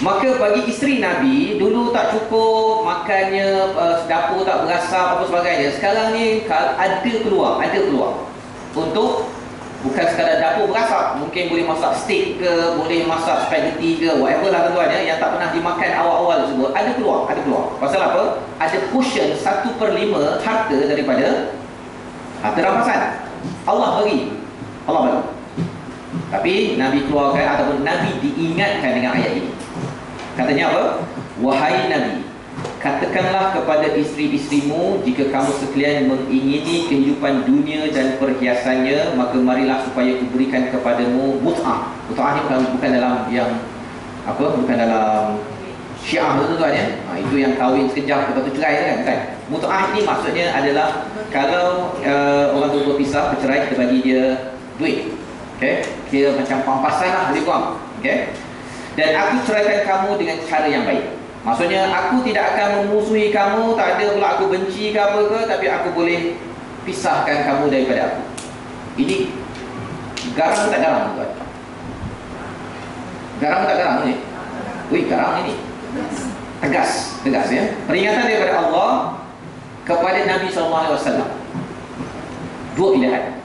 Maka bagi isteri Nabi, dulu tak cukup makannya, dapur tak berasap apa sebagainya. Sekarang ni ada peluang untuk bukan sekadar dapur berasap, mungkin boleh masak steak ke, boleh masak spaghetti ke, whatever lah tuan-tuan ya, yang tak pernah dimakan awal-awal tersebut. Ada peluang. Pasal apa? Ada portion 1/5 harta daripada harta rampasan. Allah bagi. Tapi Nabi keluarkan ataupun Nabi diingatkan dengan ayat ini. Katanya apa? Wahai Nabi, katakanlah kepada isteri-isterimu, jika kamu sekalian mengingini kehidupan dunia dan perhiasannya, maka marilah supaya kuberikan kepadamu mut'ah. Mut'ah ni bukan dalam yang apa? Bukan dalam Syiah tu tuan ya. Itu yang kahwin sekejap lepas tu cerai kan? Mut'ah ini maksudnya adalah kalau orang tu berpisah, bercerai, kita bagi dia duit. Okey, kira macam pampasan lah lebih kurang. Okey. Dan aku ceraikan kamu dengan cara yang baik. Maksudnya aku tidak akan memusuhi kamu, tak ada pula aku benci ke apa ke, tapi aku boleh pisahkan kamu daripada aku. Ini garang tak garang tuan? Garang tak garang ni? Wih, garang ini. Tegas ya. Peringatan daripada Allah kepada Nabi SAW. Dua pilihan,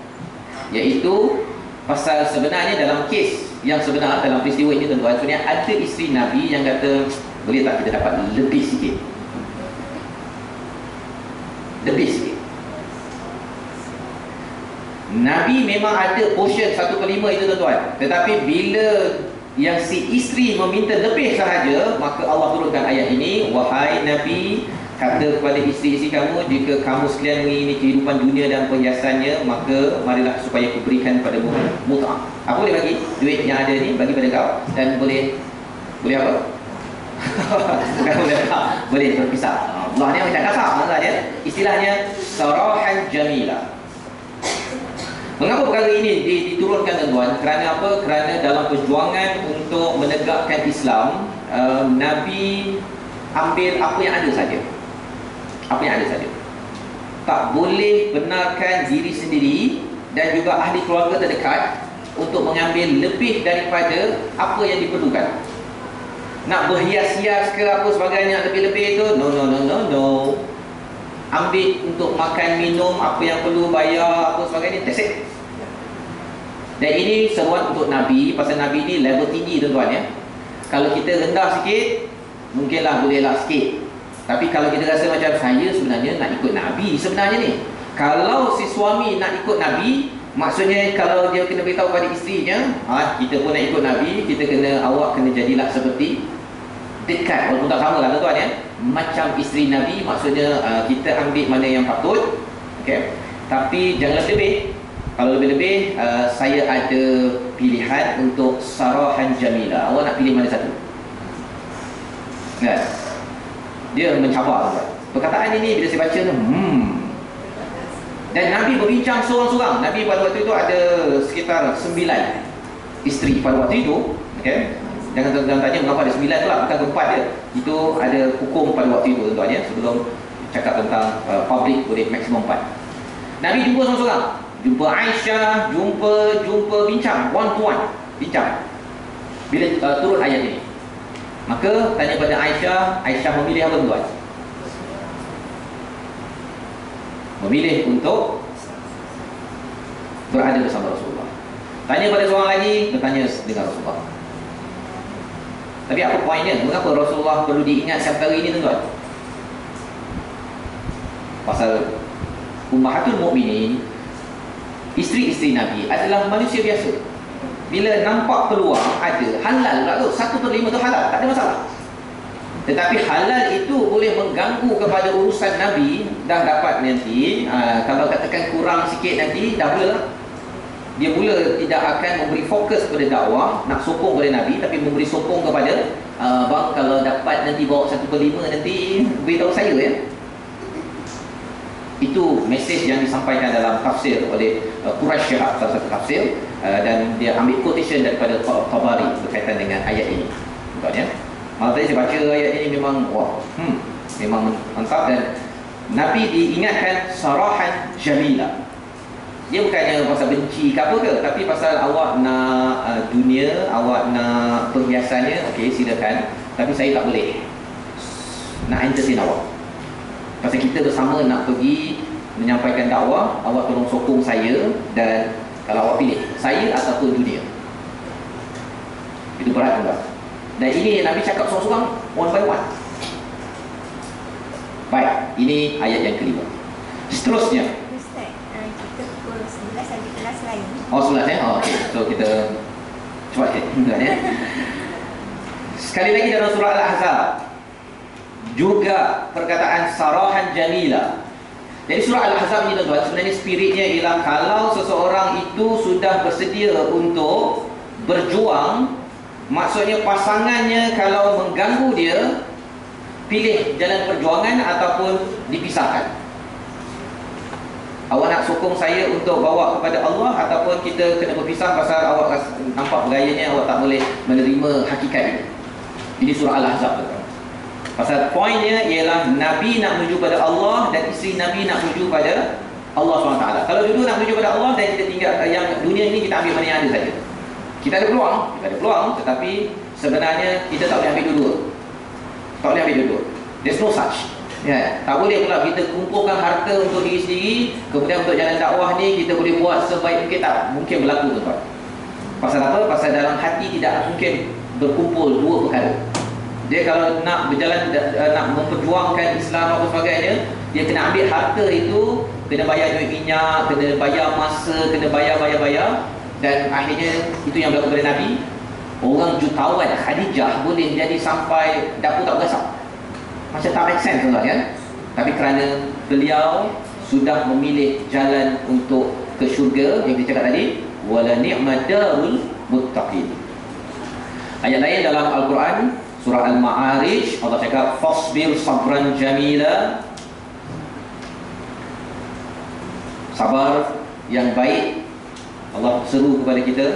iaitu pasal sebenarnya dalam kes yang sebenar, dalam peristiwa ini tuan-tuan, sebenarnya ada isteri Nabi yang kata, boleh tak kita dapat lebih sikit, lebih sikit. Nabi memang ada portion 1/5 itu tuan-tuan, tetapi bila yang si isteri meminta lebih sahaja, maka Allah turunkan ayat ini, wahai Nabi, kata kepada isteri-isteri kamu, jika kamu sekalian mengingini kehidupan dunia dan perhiasannya, maka marilah supaya aku berikan padamu mut'ah. Aku boleh bagi duit yang ada ni, bagi pada kau, dan boleh apa? boleh berpisah. Allah ni macam kasar maksudnya. Istilahnya sarahan jamila. Mengapa perkara ini diturunkan tuan-tuan? Kerana apa? Kerana dalam perjuangan untuk menegakkan Islam, Nabi ambil apa yang ada saja. Apa yang ada saja. Tak boleh benarkan diri sendiri dan juga ahli keluarga terdekat untuk mengambil lebih daripada apa yang diperlukan. Nak berhias-hias ke apa sebagainya lebih-lebih itu, no. Ambil untuk makan, minum, apa yang perlu bayar, apa sebagainya, that's it. Dan ini seruan untuk Nabi, pasal Nabi ni level tinggi tuan-tuan ya. Kalau kita rendah sikit, mungkinlah bolehlah sikit. Tapi kalau kita rasa macam saya sebenarnya nak ikut Nabi sebenarnya ni. Kalau si suami nak ikut Nabi, maksudnya kalau dia kena beritahu pada isterinya, kita pun nak ikut Nabi, kita kena, awak kena jadilah seperti dekat, walaupun tak sama lah tuan-tuan ya, macam isteri Nabi, maksudnya kita ambil mana yang patut, okay? Tapi jangan lebih. Kalau lebih-lebih, saya ada pilihan untuk sarahan jamila. Awak nak pilih mana satu? Kan? Dia mencabar tuan. Perkataan ini bila saya baca tu, dan Nabi berbincang seorang-seorang. Nabi pada waktu itu ada sekitar 9 isteri pada waktu itu, okay? Jangan tuan-tuan tanya mengapa ada 9 tu lah, bukan keempat dia. Itu ada hukum pada waktu itu tuan-tuan ya, sebelum cakap tentang public boleh maksimum 4. Nabi jumpa seorang-seorang, jumpa Aisyah, jumpa bincang, one to one, bincang. Bila turun ayat ini, maka tanya pada Aisyah memilih apa tuan? Memilih untuk berada bersama Rasulullah. Tanya pada seorang lagi, bertanya dengan Rasulullah. Tapi apa poinnya? Mengapa Rasulullah perlu diingatkan perkara ini tuan-tuan? Pasal Ummahatul Mukminin, isteri-isteri Nabi adalah manusia biasa. Bila nampak peluang ada, halal pula tu, 1/5 tu halal, tak ada masalah. Tetapi halal itu boleh mengganggu kepada urusan Nabi. Dah dapat nanti, kalau katakan kurang sikit nanti, dah mula dia mula tidak akan memberi fokus kepada dakwah, nak sokong kepada Nabi, tapi memberi sokong kepada bang, kalau dapat nanti bawa 1/5 nanti beritahu saya ya. Itu mesej yang disampaikan dalam tafsir oleh Quraisy Syihab, salah satu tafsir, dan dia ambil quotation daripada Tabari berkaitan dengan ayat ini. Tuan ya. Malah tadi saya baca ayat ini memang memang mantap, dan Nabi diingatkan sarahan jamila. Dia bukannya pasal benci ke apa ke, tapi pasal awak nak dunia, awak nak perhiasannya, okey silakan, tapi saya tak boleh nak entertain awak. Pasal kita bersama nak pergi menyampaikan dakwah, awak tolong sokong saya, dan kalau awak pilih saya ataupun dunia. Itu berat tuan. Dan ini Nabi cakap seorang-seorang, one by one. Baik, ini ayat yang kelima. Seterusnya, kita pukul 11 ada kelas lain. Oh 11 ya? Oh, okey. So kita cepat ya. Sekali lagi dalam surah Al-Ahzab juga perkataan sarahan jamila. Jadi surah Al-Ahzab ni tuan-tuan, sebenarnya spiritnya ialah kalau seseorang itu sudah bersedia untuk berjuang, maksudnya pasangannya kalau mengganggu dia, pilih jalan perjuangan ataupun dipisahkan. Awak nak sokong saya untuk bawa kepada Allah, ataupun kita kena berpisah pasal awak nampak gayanya awak tak boleh menerima hakikat ini. Ini surah Al-Ahzab. Pasal poinnya ialah Nabi nak menuju pada Allah dan isteri Nabi nak menuju pada Allah SWT. Kalau dulu nak menuju pada Allah dan kita tinggal yang dunia ini, kita ambil mana yang ada saja. Kita ada peluang, tetapi sebenarnya kita tak boleh ambil dua-dua. Tak boleh ambil dua-dua. There's no such. Ya, tak boleh pula kita kumpulkan harta untuk diri sendiri, kemudian untuk jalan dakwah ni kita boleh buat sebaik mungkin. Tak mungkin berlaku, tuan-tuan. Pasal apa? Pasal dalam hati tidak mungkin berkumpul dua perkara. Dia kalau nak berjalan, nak memperjuangkan Islam apa sebagainya, dia kena ambil harta itu, kena bayar duit minyak, kena bayar masa, kena bayar. Dan akhirnya itu yang berlaku pada Nabi. Orang jutawan Khadijah boleh jadi sampai dapur tak berasap. Macam tak make sense, tuan-tuan, kan? Tapi kerana beliau sudah memilih jalan untuk ke syurga, yang kita cakap tadi, wala ni'mat darul muttaqin. Ayat lain dalam Al-Quran, surah Al-Ma'arij, Allah cakap fasbir sabran jamila, sabar yang baik. Allah seru kepada kita.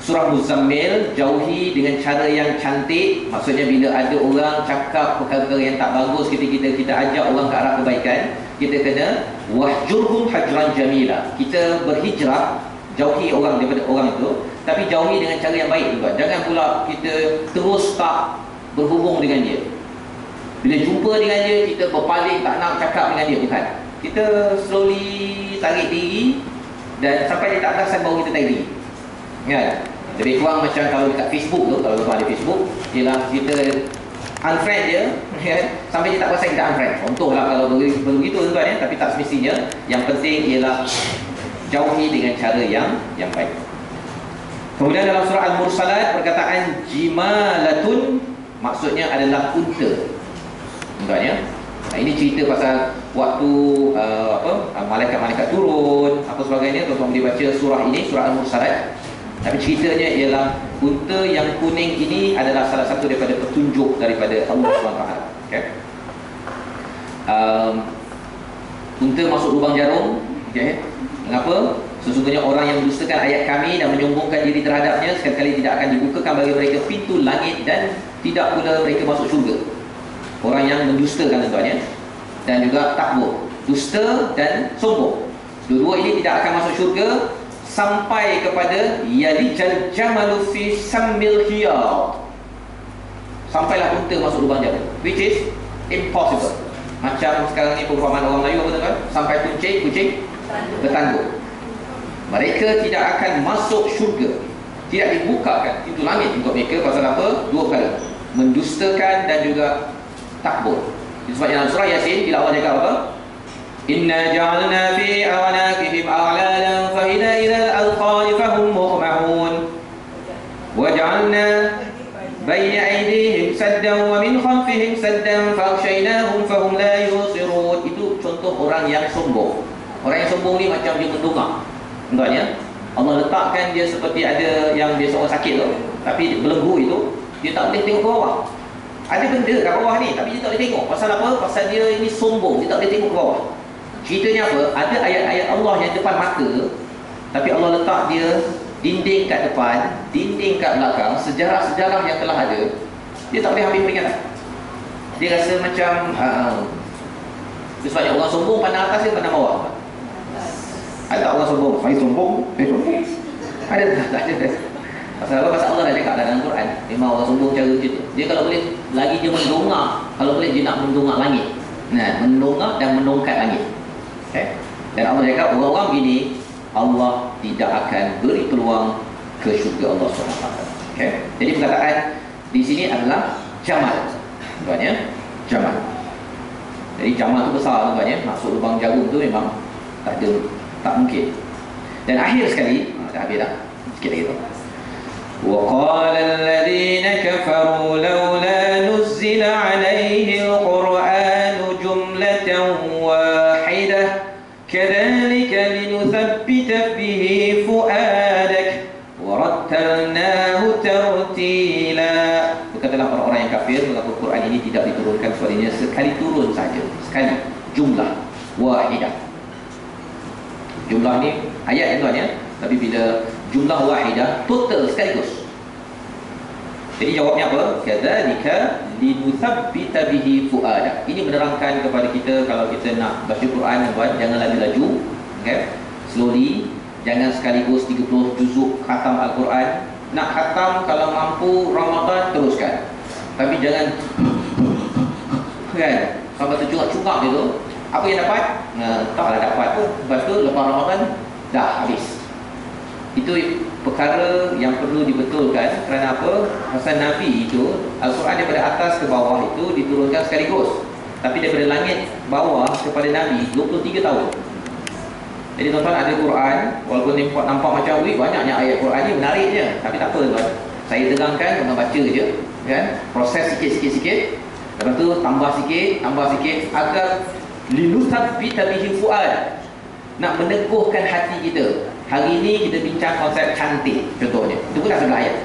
Surah Muzammil, jauhi dengan cara yang cantik. Maksudnya bila ada orang cakap perkara yang tak bagus, kita ajak orang ke arah kebaikan, kita kena wahjurhum hajran jamila. Kita berhijrah, jauhi orang daripada orang itu, tapi jauhi dengan cara yang baik juga. Jangan pula kita terus tak berhubung dengan dia. Bila jumpa dengan dia, kita berpaling, tak nak cakap dengan dia. Bukan. Kita slowly tarik diri, dan sampai dia tak perasan baru kita tarik diri. Ya, lebih kurang macam kalau dekat Facebook tu, kalau tuan ada Facebook, ialah kita unfriend dia, ya, sampai dia tak perasan kita unfriend. Contohlah kalau begitu tuan-tuan, ya, tapi tak semestinya. Yang penting ialah jauhi dengan cara yang baik. Kemudian dalam surah Al-Mursalat, perkataan jimalatun maksudnya adalah unta. Tuan-tuan, ya. Nah, ini cerita pasal waktu malaikat-malaikat turun apa sebagainya. Tuan-tuan boleh baca surah ini, surah Al-Mursalat. Tapi ceritanya ialah unta yang kuning ini adalah salah satu daripada petunjuk daripada Allah SWT. Okay? Unta masuk lubang jarum. Okay? Mengapa? Sesungguhnya orang yang mendustakan ayat kami dan menyombongkan diri terhadapnya, sekali-kali tidak akan dibukakan bagi mereka pintu langit, dan tidak pula mereka masuk syurga. Orang yang mendustakan, tuan-tuan, dan juga takbur, dusta dan sombong. Dua-dua ini tidak akan masuk syurga sampai kepada yalijal jamalu fi sammil khiyat. Sampailah unta masuk lubang jarum, which is impossible. Macam sekarang ni perumpamaan orang Melayu apa, tuan? Sampai kucing bertangguh. Mereka tidak akan masuk syurga, tidak dibukakan pintu langit untuk mereka. Pasal apa? Dua perkara: mendustakan dan juga takbur. Sebabnya dalam surah Yasin, bila Allah cakap apa? Inna ja'alna fi a'naqihim a'lalan fa ila al-alqani fahum muqmahun wa ja'alna bayna aydihim saddan wa min khalfihim saddan faghshaynahum fahum la yusirun. Itu contoh orang yang sombong. Orang yang sombong ni macam dia mendongak. Tuan-tuan, Allah letakkan dia seperti ada yang dia seorang sakit tu, tapi belenggu itu dia tak boleh tengok ke bawah. Ada benda kat bawah ni, tapi dia tak boleh tengok. Pasal apa? Pasal dia ini sombong, dia tak boleh tengok ke bawah. Ceritanya apa? Ada ayat-ayat Allah yang depan mata, tapi Allah letak dia dinding kat depan, dinding kat belakang, sejarah-sejarah yang telah ada. Dia tak boleh ambil peringatan. Dia rasa macam sebabnya orang sombong pandang atas, dia pandang bawah. Ada tak orang sombong? Saya sombong, Ada tak? Ada. Pasal apa? Pasal Allah dah cakap dalam Quran, memang orang sombong cara macam tu. Dia kalau boleh, lagi dia mendongak. Kalau boleh dia nak mendongak langit. Nah, mendongak dan mendongkat langit. Okay? Dan Allah cakap orang-orang begini, Allah tidak akan beri peluang ke syurga Allah SWT. Okay? Jadi perkataan di sini adalah jamal. Tuan, ya? Jamal. Jadi jamal tu besar, tuan, ya? Masuk lubang jarum tu memang tak mungkin. Dan akhir sekali, dah habis dah. Sikit lagi tu. وَقَالَ الَّذِينَ كَفَرُوا لَوْلَا نُزِّلَ عَلَيْهِ الْقُرْآنُ جُمْلَةً وَاحِدَةً كَذَلِكَ لِنُثَبِّتَ بِهِ فُؤَادَكَ وَرَتَّلْنَاهُ تَرْتِيلًا. Berkatalah orang-orang yang kafir mengapa Quran ini tidak diturunkan kepadanya sekali turun saja, sekali, jumlah wahidah. Jumlah ni ayat, tuan, ya. Tapi bila jumlah wahidah, total sekaligus. Jadi jawabnya apa? Kadzalika linuthabbita bihi fuadak. Ini menerangkan kepada kita kalau kita nak baca Quran, tuan, jangan laju-laju, okay? Slowly, jangan sekaligus 30 juzuk khatam Al-Quran. Nak khatam kalau mampu Ramadan teruskan. Tapi jangan kan sampai tercungap-cungap dia tu, apa yang dapat? Taklah dapat pun. Lepas tu lepas Ramadan dah habis. Itu perkara yang perlu dibetulkan. Kerana apa? Pasal Nabi itu, Al-Quran daripada atas ke bawah itu diturunkan sekaligus. Tapi daripada langit bawah kepada Nabi 23 tahun. Jadi tuan-tuan ada Quran, walaupun nampak macam banyaknya ayat Quran ni, menarik je. Tapi tak apa tuan, saya terangkan, tuan baca je kan? Proses sikit-sikit. Lepas tu tambah sikit agar linusabbita bihi fuad, nak meneguhkan hati kita. Hari ini kita bincang konsep cantik contohnya. Itu pun dah sebelah ayat.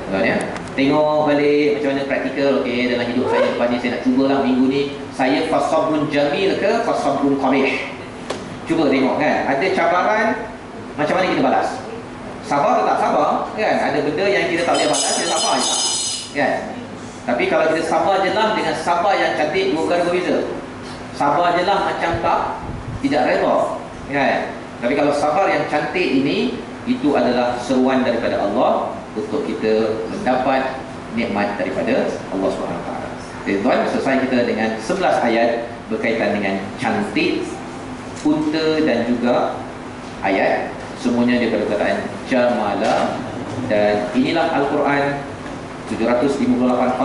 Tuan ya. Tengok balik macam mana praktikal. Okey, dalam hidup saya lepas ni saya nak cubalah minggu ni saya fasabrun jamil ke fasabrun qabih. Cuba tengok kan, ada cabaran macam mana kita balas. Sabar atau tak sabar kan? Ada benda yang kita tak boleh balas, kita sabar je kan? Tapi kalau kita sabar je lah dengan sabar yang cantik, dua perkara berbeza. Sabar je lah macam tidak redha kan? Tapi kalau sabar yang cantik ini, itu adalah seruan daripada Allah untuk kita mendapat nikmat daripada Allah SWT. Jadi tuan, selesai kita dengan 11 ayat berkaitan dengan cantik, unta dan juga ayat. Semuanya daripada perkataan jamala. Dan inilah Al-Quran 758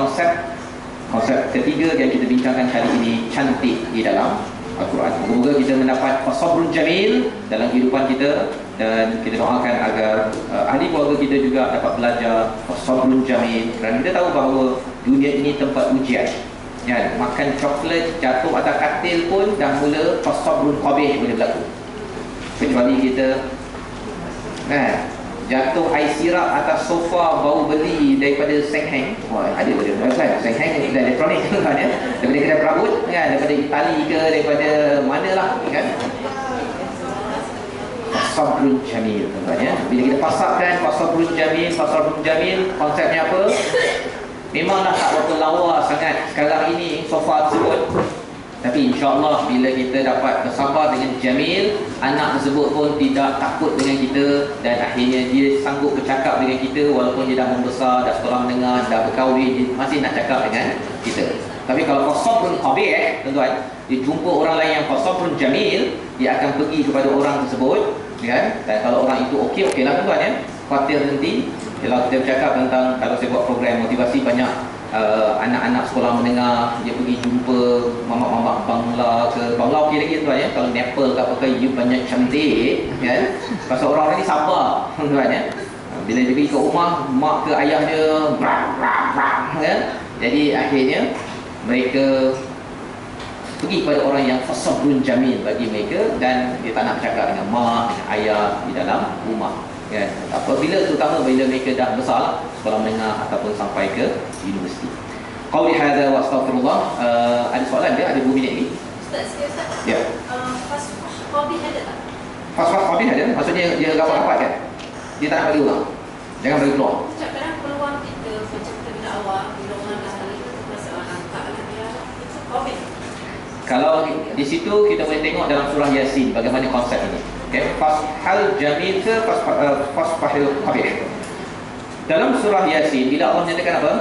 konsep ketiga yang kita bincangkan kali ini, cantik di dalam Al-Quran. Semoga kita mendapat fasabrun jamil dalam kehidupan kita, dan kita doakan agar ahli keluarga kita juga dapat belajar fasabrun jamil. Kerana kita tahu bahawa dunia ini tempat ujian ya, makan coklat jatuh atas katil pun dah mula fasabrun qabih boleh berlaku. Kecuali kita jatuh air sirap atas sofa baru beli daripada Sengheng. Wah, ada pada website Sengheng ni, kedai elektronik kan ya. Daripada kedai perabot kan, daripada Itali ke daripada manalah kan. Fasabrun jamil tuan ya. Bila kita pasapkan fasabrun jamil, konsepnya apa? Memanglah tak berapa lawa sangat sekarang ini sofa tersebut. Tapi insya-Allah bila kita dapat bersabar dengan jamil, anak tersebut pun tidak takut dengan kita, dan akhirnya dia sanggup bercakap dengan kita walaupun dia dah membesar, dah sekolah menengah, dah berkahwin, dia masih nak cakap dengan kita. Tapi kalau fasabrun qabih tuan-tuan, dia jumpa orang lain yang fasabrun jamil, dia akan pergi kepada orang tersebut kan. Dan kalau orang itu okeylah tuan-tuan ya. Khawatir nanti kalau kita bercakap tentang, kalau saya buat program motivasi, banyak anak-anak sekolah menengah, dia pergi jumpa mamak-mamak Bangla ke Bangla okey lagi tuan ya. Kalau Nepal ke apa ke, you banyak cantik kan. Pasal orang-orang ni sabar tuan ya. Bila dia pergi ke rumah, mak ke ayah dia kan. Jadi akhirnya mereka pergi kepada orang yang fasabrun jamil bagi mereka, dan dia tak nak bercakap dengan mak, dengan ayah di dalam rumah kan. Apabila terutama bila mereka dah besar, sekolah menengah ataupun sampai ke universiti. Qauli hadza wa astaghfirullah. Ada soalan dia, ada 2 minit ni. Ustaz, Ustaz. Ya. Fasfah qabih ada tak? Fasfah qabih ada, maksudnya dia rapat-rapat kan. Dia tak nak bagi orang. Jangan bagi keluar. Kadang peluang kita macam kita berdakwah, bila orang dah sekali tu masalah langkah dia itu qabih. Kalau di situ kita boleh tengok dalam surah Yasin bagaimana konsep ini. Okay, fashal jamil ke fashfahil qabih. Dalam surah Yasin bila Allah menyatakan apa?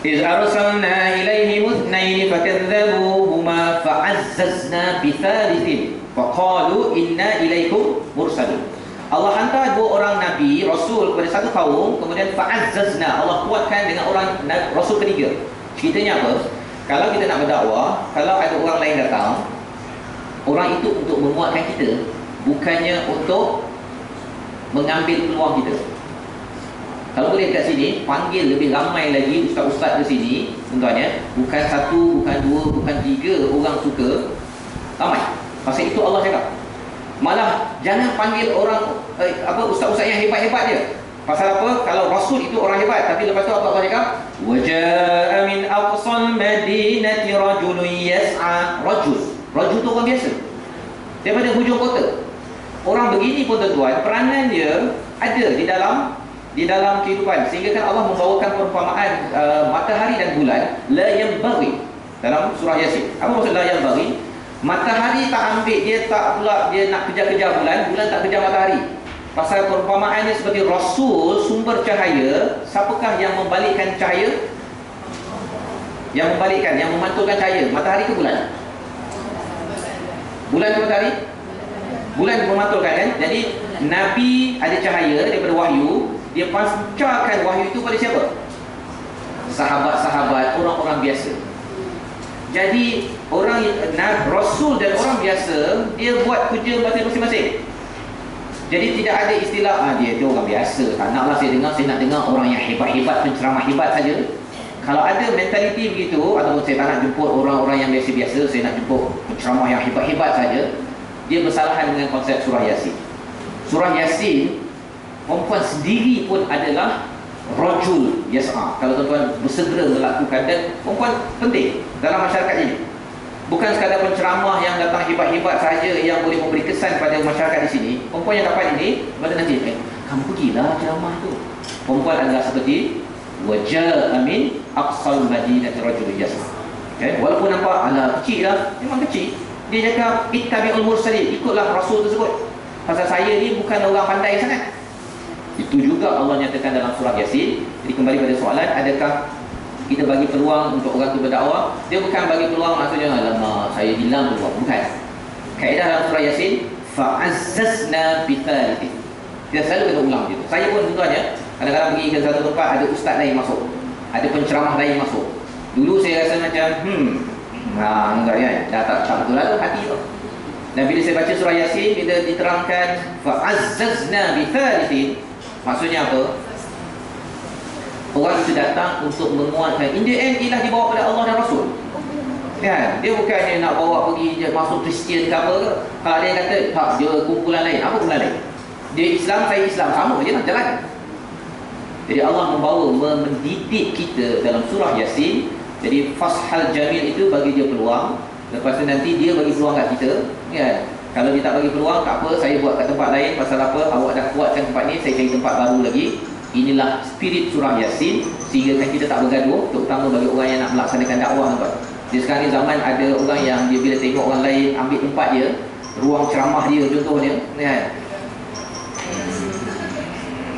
Iz arsalna ilaihim ithnain fakadzabuhuma fa'azzazna bithalithin faqalu inna ilaikum mursalun. Allah hantar 2 orang nabi rasul kepada satu kaum, kemudian fa'azzazna, Allah kuatkan dengan orang rasul ketiga. Ceritanya apa? Kalau kita nak berdakwah, kalau ada orang lain datang, orang itu untuk menguatkan kita, bukannya untuk mengambil peluang kita. Kalau boleh kat sini, panggil lebih ramai lagi ustaz-ustaz ke sini tuan-tuan ya. Bukan 1, bukan 2, bukan 3 orang suka, ramai. Pasal itu Allah cakap, malah jangan panggil orang ustaz-ustaz yang hebat-hebat je. Pasal apa? Kalau rasul itu orang hebat, tapi lepas tu apa Allah cakap? Waja'a min aqsal madinati rajulun yas'a. Rajul tu orang biasa daripada hujung kota. Orang begini pun tuan-tuan, peranan dia ada di dalam kehidupan, sehingga kan Allah membawakan perumpamaan matahari dan bulan. La yanbaghi dalam surah Yasin. Apa maksud la yanbaghi? Matahari tak ambil dia, tak pula dia nak kejar-kejar bulan, bulan tak kejar matahari. Pasal perumpamaannya seperti rasul, sumber cahaya. Siapakah yang membalikkan cahaya? Yang membalikkan, yang memantulkan cahaya. Matahari ke bulan? Bulan ke matahari? Bulan memantulkan kan? Jadi Nabi ada cahaya daripada wahyu. Dia pancarkan wahyu itu pada siapa? Sahabat-sahabat, orang-orang biasa. Jadi Rasul dan orang biasa, dia buat kerja masing-masing. Jadi tidak ada istilah dia tu orang biasa, tak naklah saya nak dengar orang yang hebat-hebat, penceramah hebat saja. Kalau ada mentaliti begitu, ataupun saya tak nak jemput orang-orang yang biasa-biasa, saya nak jemput penceramah yang hebat-hebat saja, dia bersalahan dengan konsep surah Yasin. Surah Yasin, perempuan sendiri pun adalah rajul yas'a. Kalau tuan-tuan bersegera melakukan, dan perempuan penting dalam masyarakat ini. Bukan sekadar penceramah yang datang hebat-hebat saja yang boleh memberi kesan pada masyarakat di sini. Perempuan yang dapat ini, pada nanti, kamu pergilah ceramah tu. Perempuan adalah seperti wajah amin aqsal madinah rajul yas'a. Okay? Walaupun nampak ala kecil lah, memang kecil. Dia cakap ittabi'ul mursalin, ikutlah rasul tersebut. Pasal saya ni bukan orang pandai sangat. Itu juga Allah nyatakan dalam surah Yasin. Jadi kembali pada soalan, adakah kita bagi peluang untuk orang tu berdakwah? Dia bukan bagi peluang maksudnya alamak saya hilang peluang, bukan. Kaedah dalam surah Yasin, fa'azzazna bithalith. Kita selalu kena ulang gitu. Saya pun tuan ya, kadang-kadang pergi ke satu tempat, ada ustaz lain masuk, ada penceramah lain masuk. Dulu saya rasa macam enggak ya, dah tak betul lah tu hati tu. Dan bila saya baca surah Yasin, bila diterangkan fa'azzazna bithalith, maksudnya apa? Orang itu datang untuk menguatkan. In the end, ialah dibawa pada Allah dan Rasul. Ya, dia bukannya nak bawa pergi je masuk Kristian ke apa ke. Kalau dia kata, tak, dia kumpulan lain. Apa kumpulan lain? Dia Islam, saya Islam. Sama je lah, jalan. Jadi Allah membawa, mendidik kita dalam surah Yasin. Jadi Fashal Jamil itu bagi dia peluang. Lepas tu nanti dia bagi peluang kat kita. Ya, kalau dia tak bagi peluang, tak apa, saya buat kat tempat lain. Pasal apa? Awak dah kuatkan tempat ni, saya cari tempat baru lagi. Inilah spirit surah Yasin, sehingga kan kita tak bergaduh, terutama bagi orang yang nak melaksanakan dakwah tuan. Jadi sekarang ni zaman ada orang yang dia bila tengok orang lain ambil tempat dia, ruang ceramah dia contohnya, kan?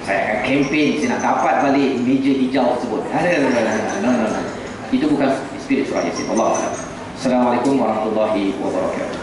Saya akan kempen, saya nak dapat balik meja hijau tersebut. No. Itu bukan spirit surah Yasin. Allah. Assalamualaikum warahmatullahi wabarakatuh.